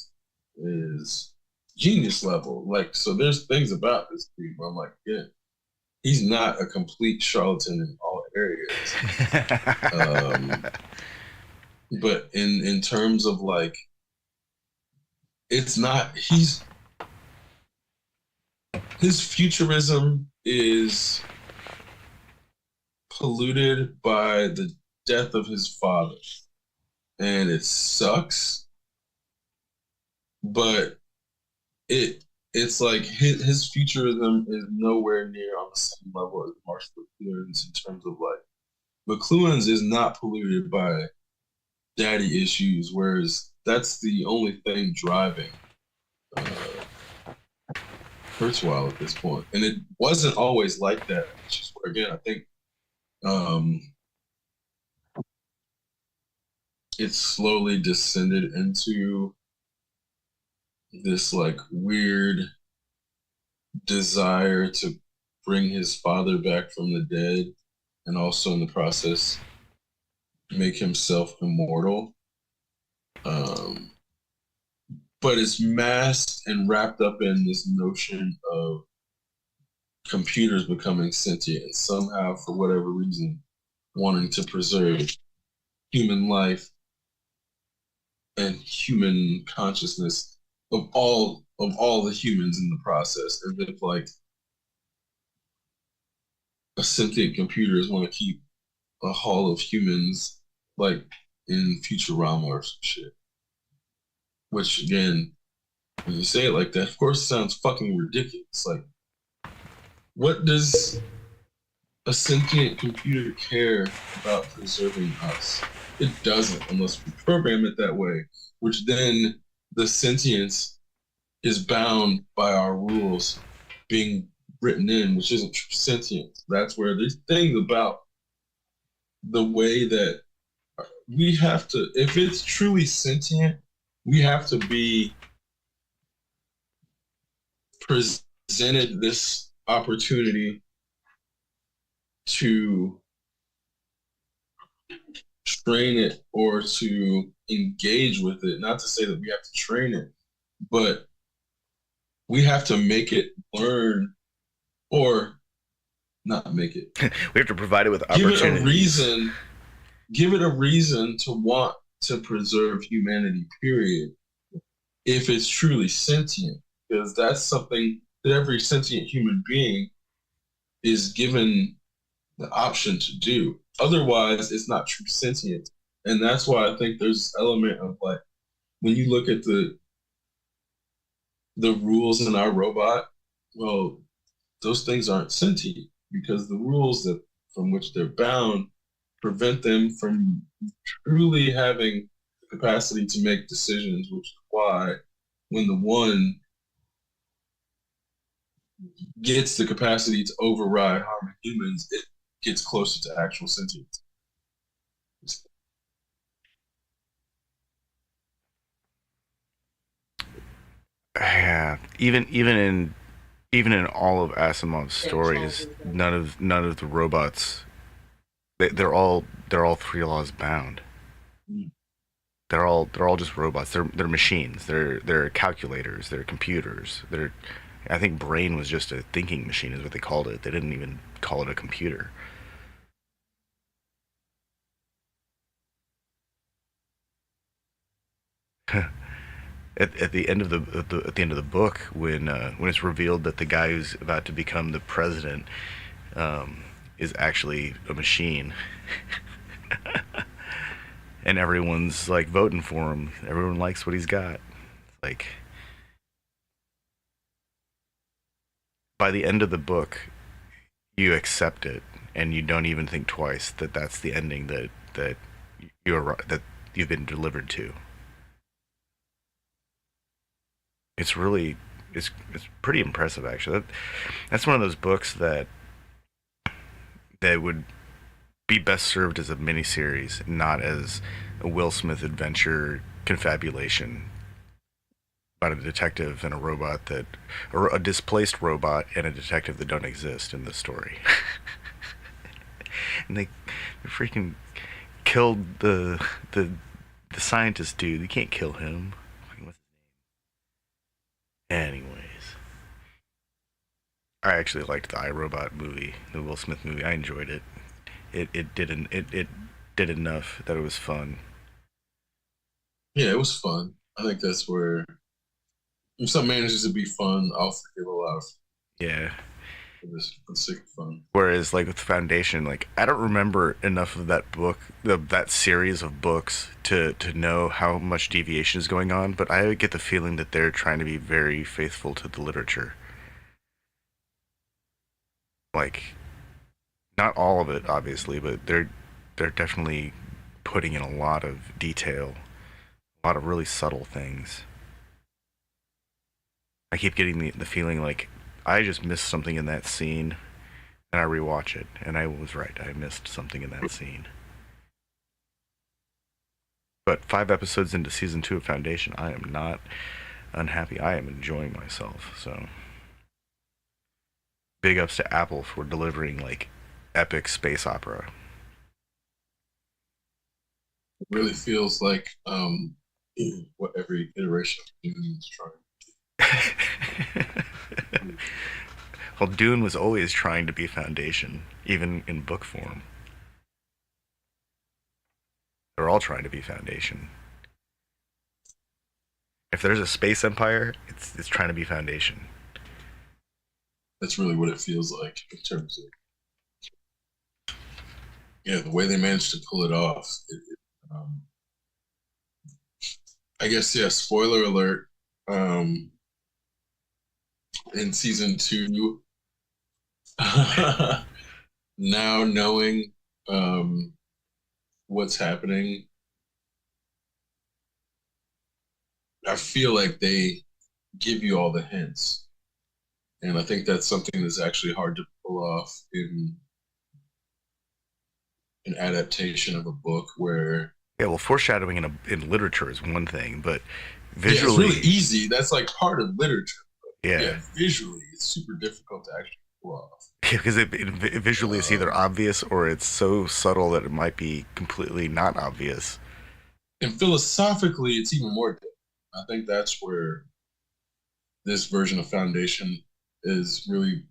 is genius level. Like, so there's things about this dude where I'm like, yeah, he's not a complete charlatan in all areas. Um, But in terms of like, it's not. His futurism is polluted by the death of his father, and it sucks. But it's like his futurism is nowhere near on the same level as Marshall McLuhan's in terms of like McLuhan's is not polluted by daddy issues, whereas that's the only thing driving uh, Kurzweil at this point. And it wasn't always like that, which is where, again, I think um, it slowly descended into this like weird desire to bring his father back from the dead and also in the process make himself immortal. Um, but it's masked and wrapped up in this notion of computers becoming sentient and somehow, for whatever reason, wanting to preserve human life and human consciousness of all the humans in the process, as if like a sentient computers want to keep a hall of humans like in Futurama or some shit. Which again, when you say it like that, of course, it sounds fucking ridiculous. Like, what does a sentient computer care about preserving us? It doesn't, unless we program it that way, which then the sentience is bound by our rules being written in, which isn't true sentience. That's where there's things about the way that we have to, if it's truly sentient, we have to be presented this opportunity to train it or to engage with it. Not to say that we have to train it, but we have to make it learn or not make it. We have to provide it with Give it a opportunities. reason, give it a reason to want to preserve humanity, period, if it's truly sentient. Because that's something that every sentient human being is given the option to do. Otherwise, it's not true sentience. And that's why I think there's this element of like when you look at the rules in our robot, well, those things aren't sentient because the rules that from which they're bound prevent them from truly having the capacity to make decisions, which is why when the one gets the capacity to override harming humans, it gets closer to actual sentience. Yeah, even in all of Asimov's stories, none of the robots they're all three laws bound. They're all just robots. They're machines. They're calculators. They're computers. They're I think brain was just a thinking machine is what they called it. They didn't even call it a computer. At the end of at the end of the book, when it's revealed that the guy who's about to become the president is actually a machine, and everyone's like voting for him. Everyone likes what he's got. Like by the end of the book, you accept it, and you don't even think twice that that's the ending that you've been delivered to. It's really it's pretty impressive actually. That's one of those books that would be best served as a miniseries, not as a Will Smith adventure confabulation about a detective and a robot that, or a displaced robot and a detective that don't exist in the story. And they freaking killed the scientist dude. You can't kill him. Anyways, I actually liked the iRobot movie, the Will Smith movie. I enjoyed it. It did enough that it was fun. Yeah, it was fun. I think that's where if something manages to be fun, I'll forgive a lot of Yeah. this for the sake of fun. Whereas like with Foundation, like I don't remember enough of that book, that series of books to know how much deviation is going on. But I get the feeling that they're trying to be very faithful to the literature. Like not all of it, obviously, but they're definitely putting in a lot of detail, a lot of really subtle things. I keep getting the feeling like I just missed something in that scene, and I rewatch it, and I was right. I missed something in that scene. But 5 episodes into season 2 of Foundation, I am not unhappy. I am enjoying myself. So big ups to Apple for delivering like epic space opera. It really feels like what every iteration of Dune is trying. Well, Dune was always trying to be Foundation, even in book form. They're all trying to be Foundation. If there's a space empire, it's trying to be Foundation. That's really what it feels like in terms of yeah the way they managed to pull it off. I guess yeah. Spoiler alert. Um, in season two, now knowing um, what's happening, I feel like they give you all the hints, and I think that's something that's actually hard to pull off in an adaptation of a book where Yeah, well, foreshadowing in literature is one thing, but yeah, it's really visually, easy. That's like part of literature. Yeah, yeah, visually, it's super difficult to actually pull off. because visually it's either Um, obvious or it's so subtle that it might be completely not obvious. and philosophically, it's even more difficult. I think that's where this version of Foundation is really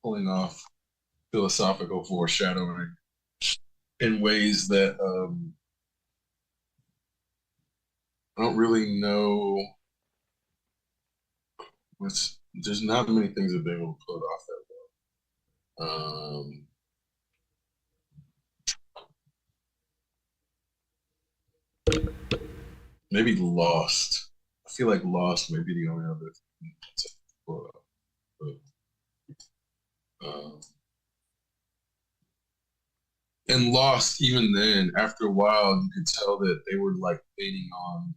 pulling off philosophical foreshadowing in ways that I don't really know. What's there's not many things that have been able to pull it off that well. Maybe Lost. I feel like Lost may be the only other thing to pull it off. But, and Lost, even then, after a while, you could tell that they were like waiting on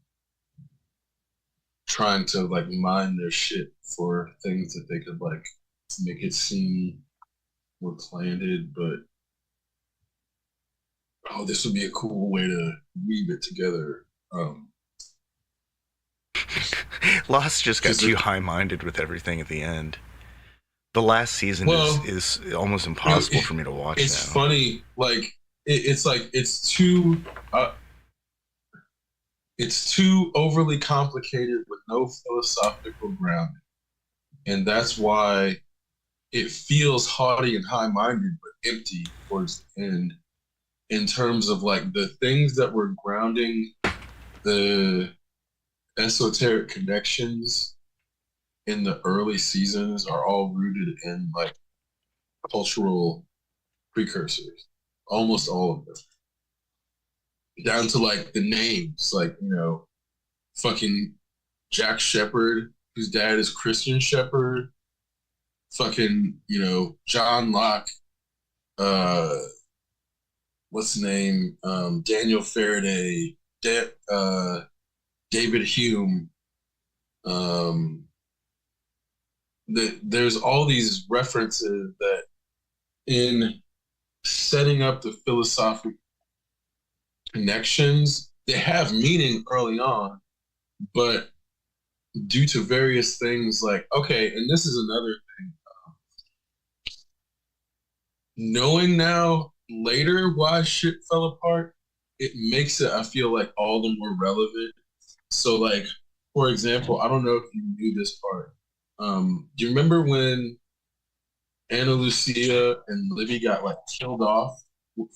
trying to like mine their shit for things that they could like make it seem more planted, but oh, this would be a cool way to weave it together. Lost just got Because too high-minded with everything at the end. The last season is well, is almost impossible for me to watch it's now. funny. It's like it's too overly complicated with no philosophical grounding, and that's why it feels haughty and high-minded but empty towards the end in terms of like the things that were grounding the esoteric connections in the early seasons are all rooted in like cultural precursors, almost all of them, down to like the names, like fucking Jack Shepherd, whose dad is Christian Shepherd, fucking John Locke, uh, what's the name, Daniel Faraday, David Hume. Um, there's all these references that in setting up the philosophical connections, they have meaning early on, but due to various things like okay, and this is another thing, knowing now later why shit fell apart, it makes it I feel like all the more relevant. So like for example, I don't know if you knew this part. Do you remember when Anna Lucia and Livy got like killed off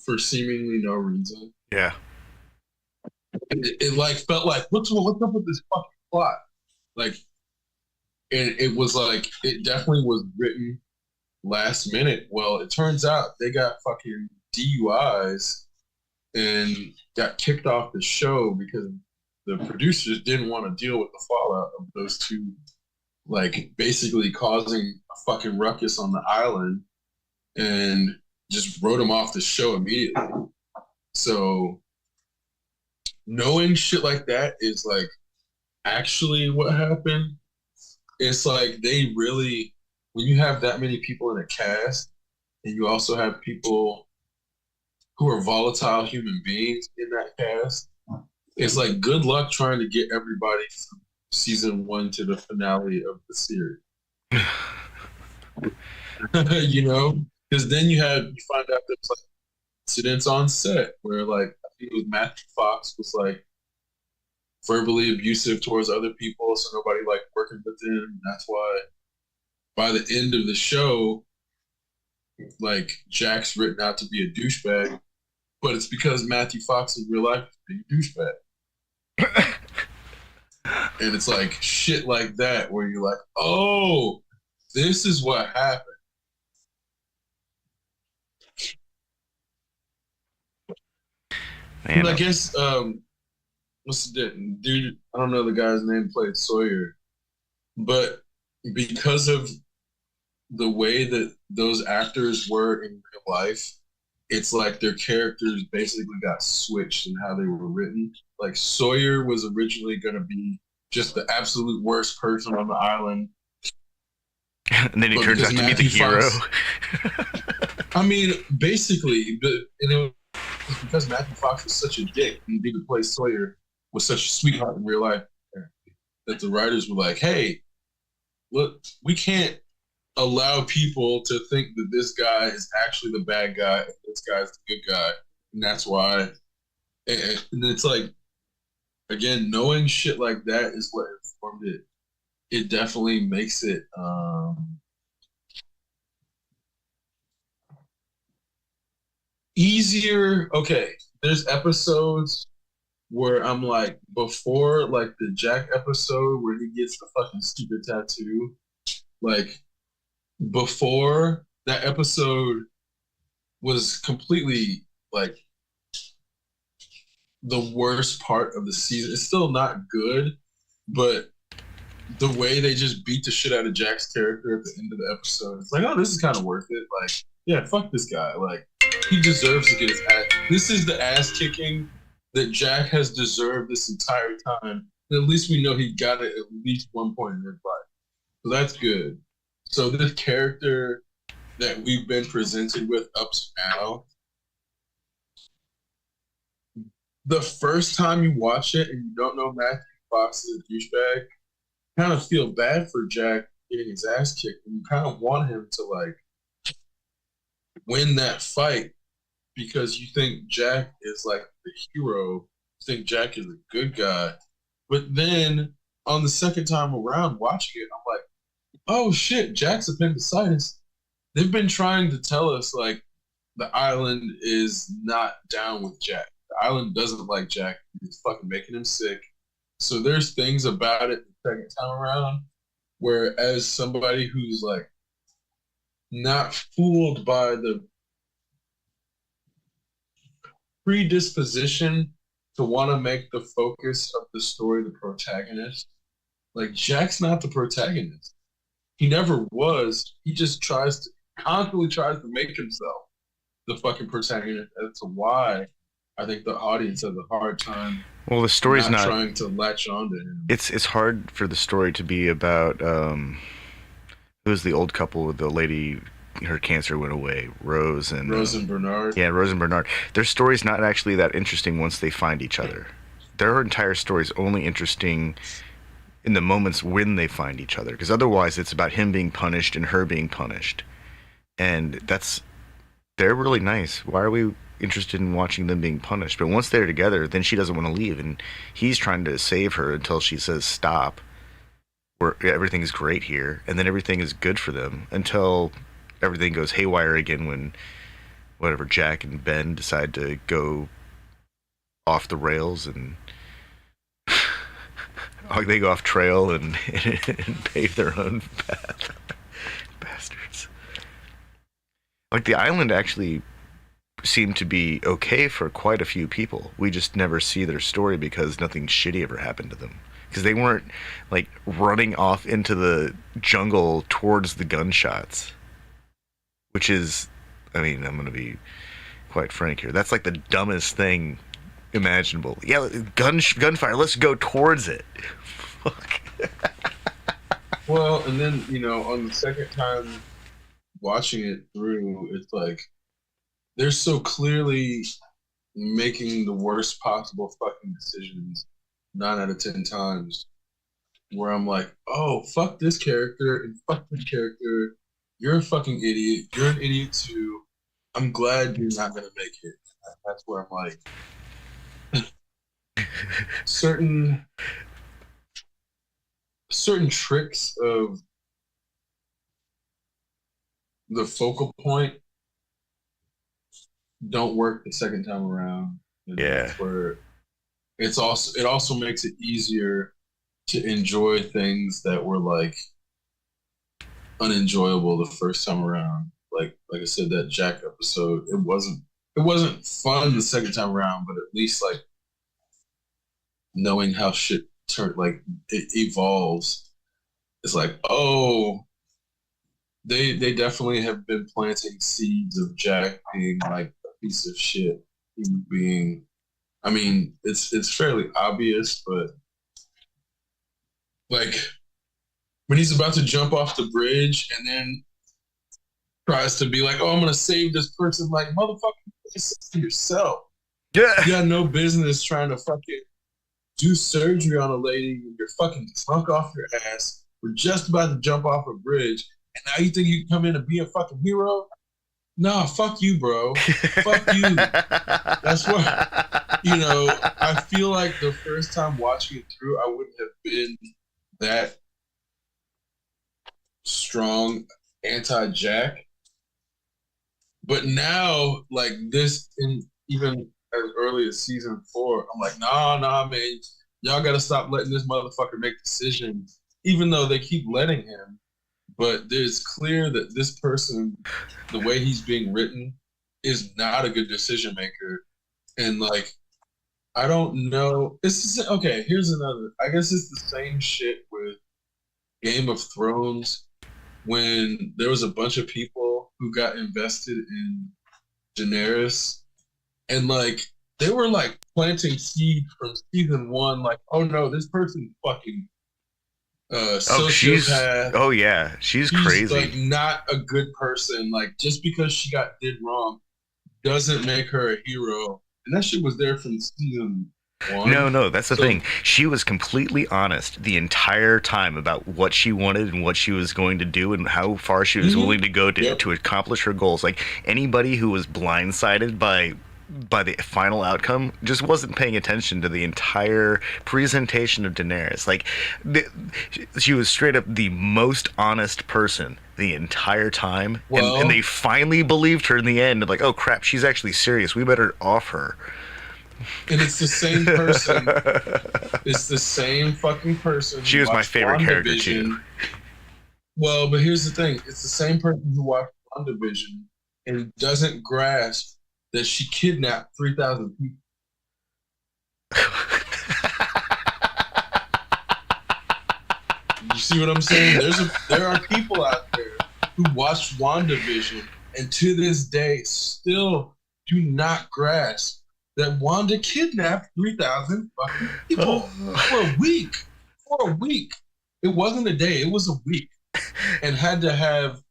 for seemingly no reason? Yeah, it like felt like what's up with this fucking plot? Like, and it was like it definitely was written last minute. Well, it turns out they got fucking DUIs and got kicked off the show because the producers didn't want to deal with the fallout of those two, like basically causing a fucking ruckus on the island, and just wrote them off the show immediately. So knowing shit like that is like actually what happened. It's like they really, when you have that many people in a cast, and you also have people who are volatile human beings in that cast, it's like good luck trying to get everybody from season one to the finale of the series. You know, because then you find out there's like incidents on set where like I think it was Matthew Fox was like verbally abusive towards other people, so nobody liked working with him. That's why by the end of the show, like Jack's written out to be a douchebag, but it's because Matthew Fox in real life is being a douchebag. And it's like shit like that where you're like, oh, this is what happened. Man, And I guess what's the dude? I don't know the guy's name played Sawyer, but because of the way that those actors were in real life, it's like their characters basically got switched in how they were written. Like Sawyer was originally going to be just the absolute worst person on the island, and then he but turns because out to be the Matthew hero. Fox, I mean, basically, but and it was because Matthew Fox was such a dick and he play Sawyer was such a sweetheart in real life that the writers were like, "Hey, look, we can't allow people to think that this guy is actually the bad guy and this guy's the good guy, and that's why." And it's like, again, knowing shit like that is what informed it. It definitely makes it easier. Okay, there's episodes where I'm like, before like the Jack episode where he gets the fucking stupid tattoo, like before that episode was completely like the worst part of the season. It's still not good, but the way they just beat the shit out of Jack's character at the end of the episode, it's like, oh, this is kind of worth it. Like, yeah, fuck this guy. Like, he deserves to get his ass. This is the ass kicking that Jack has deserved this entire time. And at least we know he got it at least one point in his life. So that's good. So this character that we've been presented with up to now, the first time you watch it and you don't know Matthew Fox is a douchebag, kind of feel bad for Jack getting his ass kicked, and you kind of want him to like win that fight because you think Jack is like the hero, you think Jack is a good guy. But then on the second time around watching it, I'm like, oh shit, Jack's appendicitis. They've been trying to tell us like the island is not down with Jack. The island doesn't like Jack. It's fucking making him sick. So there's things about it the second time around where as somebody who's like not fooled by the predisposition to want to make the focus of the story the protagonist, like Jack's not the protagonist. He never was. He just constantly tries to make himself the fucking protagonist as to why I think the audience has a hard time Well, the story's not not. trying to latch onto him. It's hard for the story to be about. It was the old couple with the lady. Her cancer went away. Rose and Rose and Bernard. yeah, Rose and Bernard. Their story's not actually that interesting once they find each other. Their entire story is only interesting in the moments when they find each other, because otherwise it's about him being punished and her being punished, and they're really nice. Why are we interested in watching them being punished? But once they're together, then she doesn't want to leave, and he's trying to save her until she says stop. Where everything's great here, and then everything is good for them until everything goes haywire again when whatever Jack and Ben decide to go off the rails, and Like they go off trail and pave their own path. Bastards. Like the island actually seemed to be okay for quite a few people. We just never see their story because nothing shitty ever happened to them. Because they weren't like running off into the jungle towards the gunshots, which is, I mean, I'm gonna be quite frank here. That's like the dumbest thing imaginable. Yeah, gunfire. Let's go towards it. Fuck. Well, and then on the second time watching it through, it's like they're so clearly making the worst possible fucking decisions 9 out of 10 times. Where I'm like, oh, fuck this character and fuck this character. You're a fucking idiot. You're an idiot too. I'm glad you're not gonna make it. That's where I'm like, certain tricks of the focal point don't work the second time around. And Yeah. that's where it also makes it easier to enjoy things that were like unenjoyable the first time around. Like I said, that Jack episode, it wasn't fun the second time around, but at least like knowing how shit turn like it evolves. It's like, oh, they definitely have been planting seeds of Jack being like a piece of shit. Him being, I mean, it's fairly obvious, but like when he's about to jump off the bridge and then tries to be like, "Oh, I'm gonna save this person," like motherfucker, save yourself. Yeah. You got no business trying to fucking do surgery on a lady. You're fucking drunk off your ass. We're just about to jump off a bridge, and now you think you can come in and be a fucking hero? Nah, fuck you, bro. Fuck you. That's what I feel like the first time watching it through, I wouldn't have been that strong anti-Jack. But now, like this, in even as early as season 4, I'm like, nah, man, y'all got to stop letting this motherfucker make decisions, even though they keep letting him. But it's clear that this person, the way he's being written, is not a good decision maker. And like, I don't know. Okay. Here's another. I guess it's the same shit with Game of Thrones when there was a bunch of people who got invested in Daenerys, and like they were like planting seeds from season 1, like, oh no, this person's fucking sociopath. Oh yeah, she's She's crazy. like not a good person. Like just because she got did wrong doesn't make her a hero. And that shit was there from season 1. No, that's the So thing. She was completely honest the entire time about what she wanted and what she was going to do and how far she was willing to go yep. to accomplish her goals. Like anybody who was blindsided by the final outcome just wasn't paying attention to the entire presentation of Daenerys. Like she was straight up the most honest person the entire time, and Well, they finally believed her in the end. Like, oh crap, she's actually serious. We better off her. and it's the same person. It's the same fucking person She who was my watched favorite character too. WandaVision. Well, but here's the thing: it's the same person who watched WandaVision and doesn't grasp that she kidnapped 3,000 people. You see what I'm saying? There are people out there who watched WandaVision and to this day still do not grasp that Wanda kidnapped 3,000 fucking people for a week. For a week. It wasn't a day, it was a week. And had to have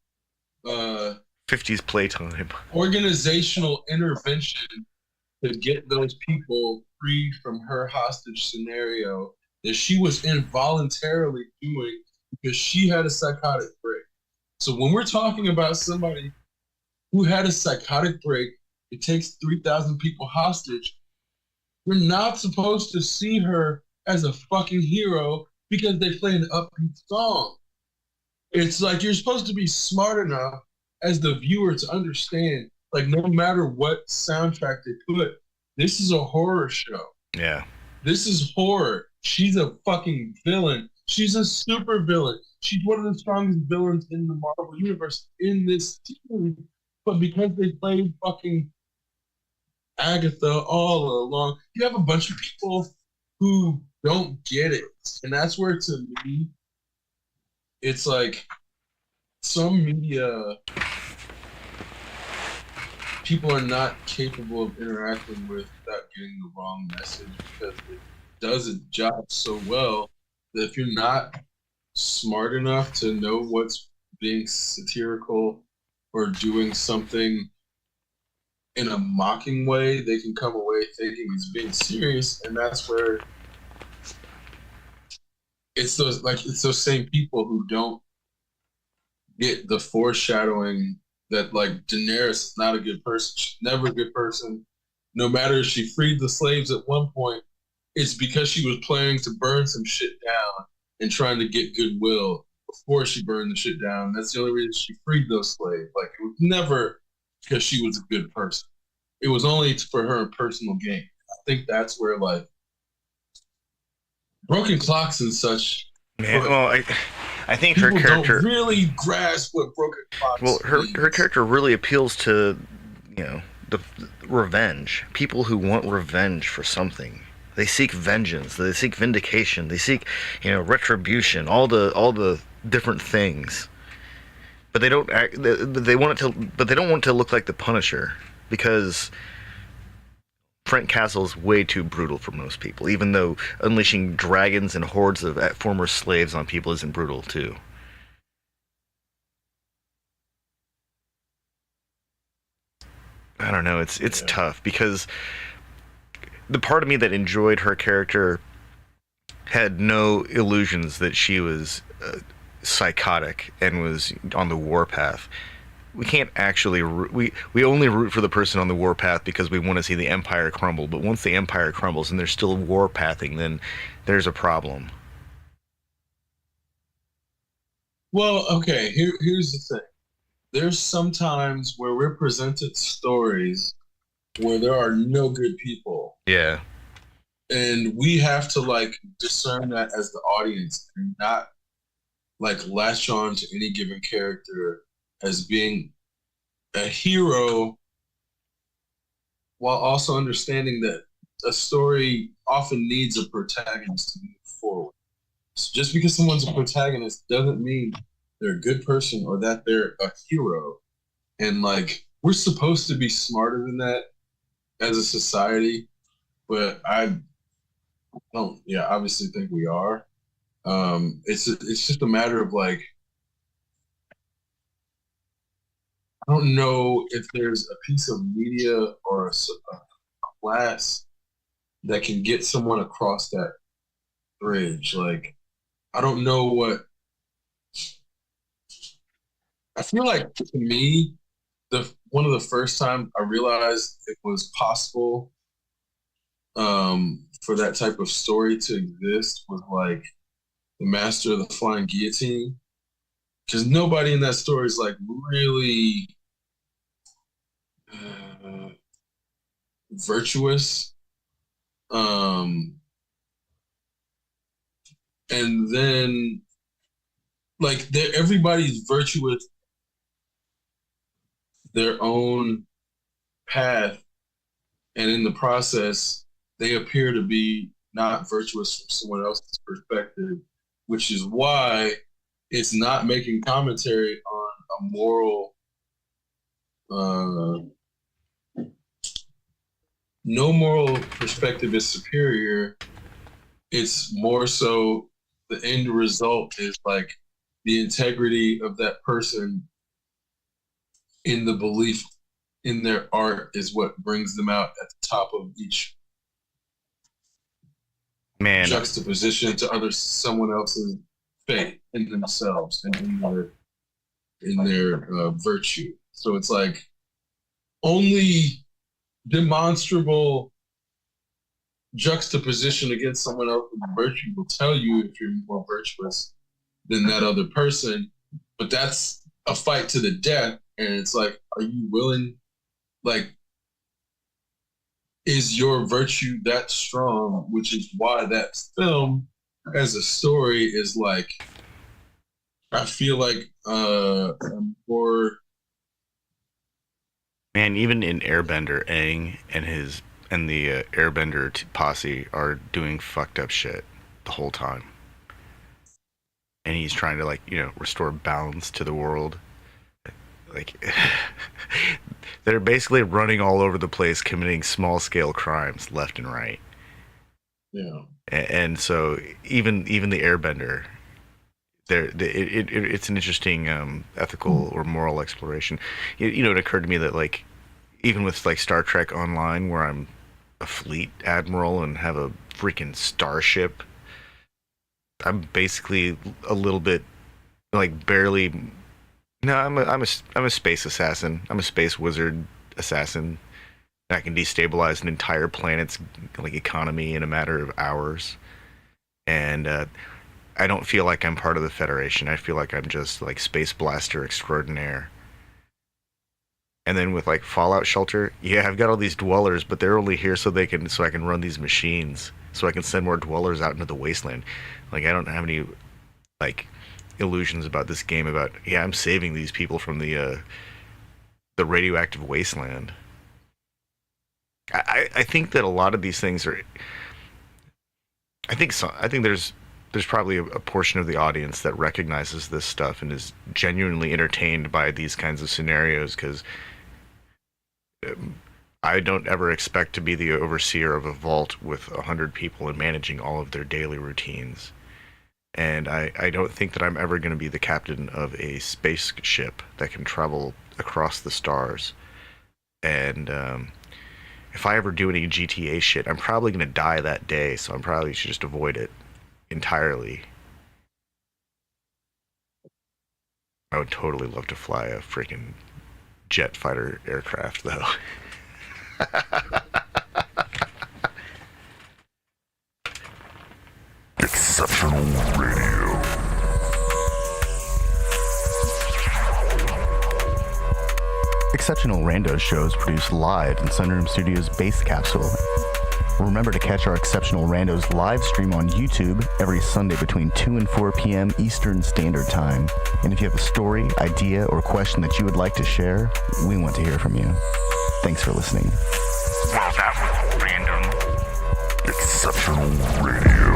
50s playtime. organizational intervention to get those people free from her hostage scenario that she was involuntarily doing because she had a psychotic break. So when we're talking about somebody who had a psychotic break, it takes 3,000 people hostage, we're not supposed to see her as a fucking hero because they play an upbeat song. It's like you're supposed to be smart enough as the viewer to understand, like, no matter what soundtrack they put, this is a horror show. Yeah. This is horror. she's a fucking villain. She's a super villain. She's one of the strongest villains in the Marvel universe in this team. But because they played fucking Agatha all along, you have a bunch of people who don't get it. And that's where, to me, it's like some media people are not capable of interacting with without getting the wrong message because it does its job so well that if you're not smart enough to know what's being satirical or doing something in a mocking way, they can come away thinking it's being serious, and that's where it's those same people who don't get the foreshadowing that like Daenerys is not a good person. She's never a good person. No matter if she freed the slaves at one point, it's because she was planning to burn some shit down and trying to get goodwill before she burned the shit down. That's the only reason she freed those slaves. Like it was never because she was a good person. It was only for her personal gain. I think that's where like broken clocks and such, Man, but well, I think her people don't character, really grasp what broken well, clocks her means. character really appeals to, you know, the revenge. People who want revenge for something. They seek vengeance. They seek vindication. They seek, retribution. All the different things. But they don't act. They want it to, but they don't want it to look like the Punisher because Frank Castle is way too brutal for most people. Even though unleashing dragons and hordes of former slaves on people isn't brutal too. I don't know. It's Yeah. tough because the part of me that enjoyed her character had no illusions that she was psychotic and was on the warpath. We can't actually we only root for the person on the warpath because we want to see the empire crumble. But once the empire crumbles and they're still warpathing, then there's a problem. Well, okay, here's the thing. There's sometimes where we're presented stories where there are no good people. Yeah, And we have to like discern that as the audience and not like latch on to any given character as being a hero while also understanding that a story often needs a protagonist to move forward. So just because someone's a protagonist doesn't mean they're a good person or that they're a hero. And like we're supposed to be smarter than that as a society, but I don't. Yeah, obviously think we are. It's just a matter of like I don't know if there's a piece of media or a class that can get someone across that bridge. Like I don't know what I feel like to me. The one of the first time I realized it was possible for that type of story to exist was like the Master of the Flying Guillotine, because nobody in that story is like really uh, virtuous. Um, and then like everybody's virtuous their own path, and in the process, they appear to be not virtuous from someone else's perspective, which is why it's not making commentary on a moral. Uh, no moral perspective is superior. It's more so the end result is like the integrity of that person in the belief in their art is what brings them out at the top of each man. juxtaposition to other someone else's faith in themselves and in their virtue. So it's like only demonstrable juxtaposition against someone else's virtue will tell you if you're more virtuous than that other person. But that's a fight to the death. And it's like, are you willing? Like, is your virtue that strong, which is why that film as a story is like, I feel like more. Man, even in Airbender, Aang and the Airbender posse are doing fucked up shit the whole time, and he's trying to like restore balance to the world. Like they're basically running all over the place, committing small scale crimes left and right. Yeah. And so even the Airbender, it's an interesting ethical or moral exploration. It occurred to me that like even with like Star Trek Online, where I'm a fleet admiral and have a freaking starship, I'm basically a little bit like barely. No, I'm a space assassin. I'm a space wizard assassin. I can destabilize an entire planet's like economy in a matter of hours, and I don't feel like I'm part of the Federation. I feel like I'm just like space blaster extraordinaire. And then with like Fallout Shelter, yeah, I've got all these dwellers, but they're only here so I can run these machines, so I can send more dwellers out into the wasteland. Like I don't have any like illusions about this game about yeah, I'm saving these people from the radioactive wasteland. I think that a lot of these things are. I think there's probably a portion of the audience that recognizes this stuff and is genuinely entertained by these kinds of scenarios because I don't ever expect to be the overseer of a vault with 100 people and managing all of their daily routines. And I don't think that I'm ever going to be the captain of a spaceship that can travel across the stars. And if I ever do any GTA shit, I'm probably going to die that day, so I'm probably should just avoid it entirely. I would totally love to fly a freaking jet fighter aircraft, though. Exceptional radio. Exceptional Randos shows produced live in Sunroom Studios' Base Capsule. Remember to catch our Exceptional Randos live stream on YouTube every Sunday between 2 and 4 p.m. Eastern Standard Time. And if you have a story, idea, or question that you would like to share, we want to hear from you. Thanks for listening. Well, that was random. Exceptional Radio.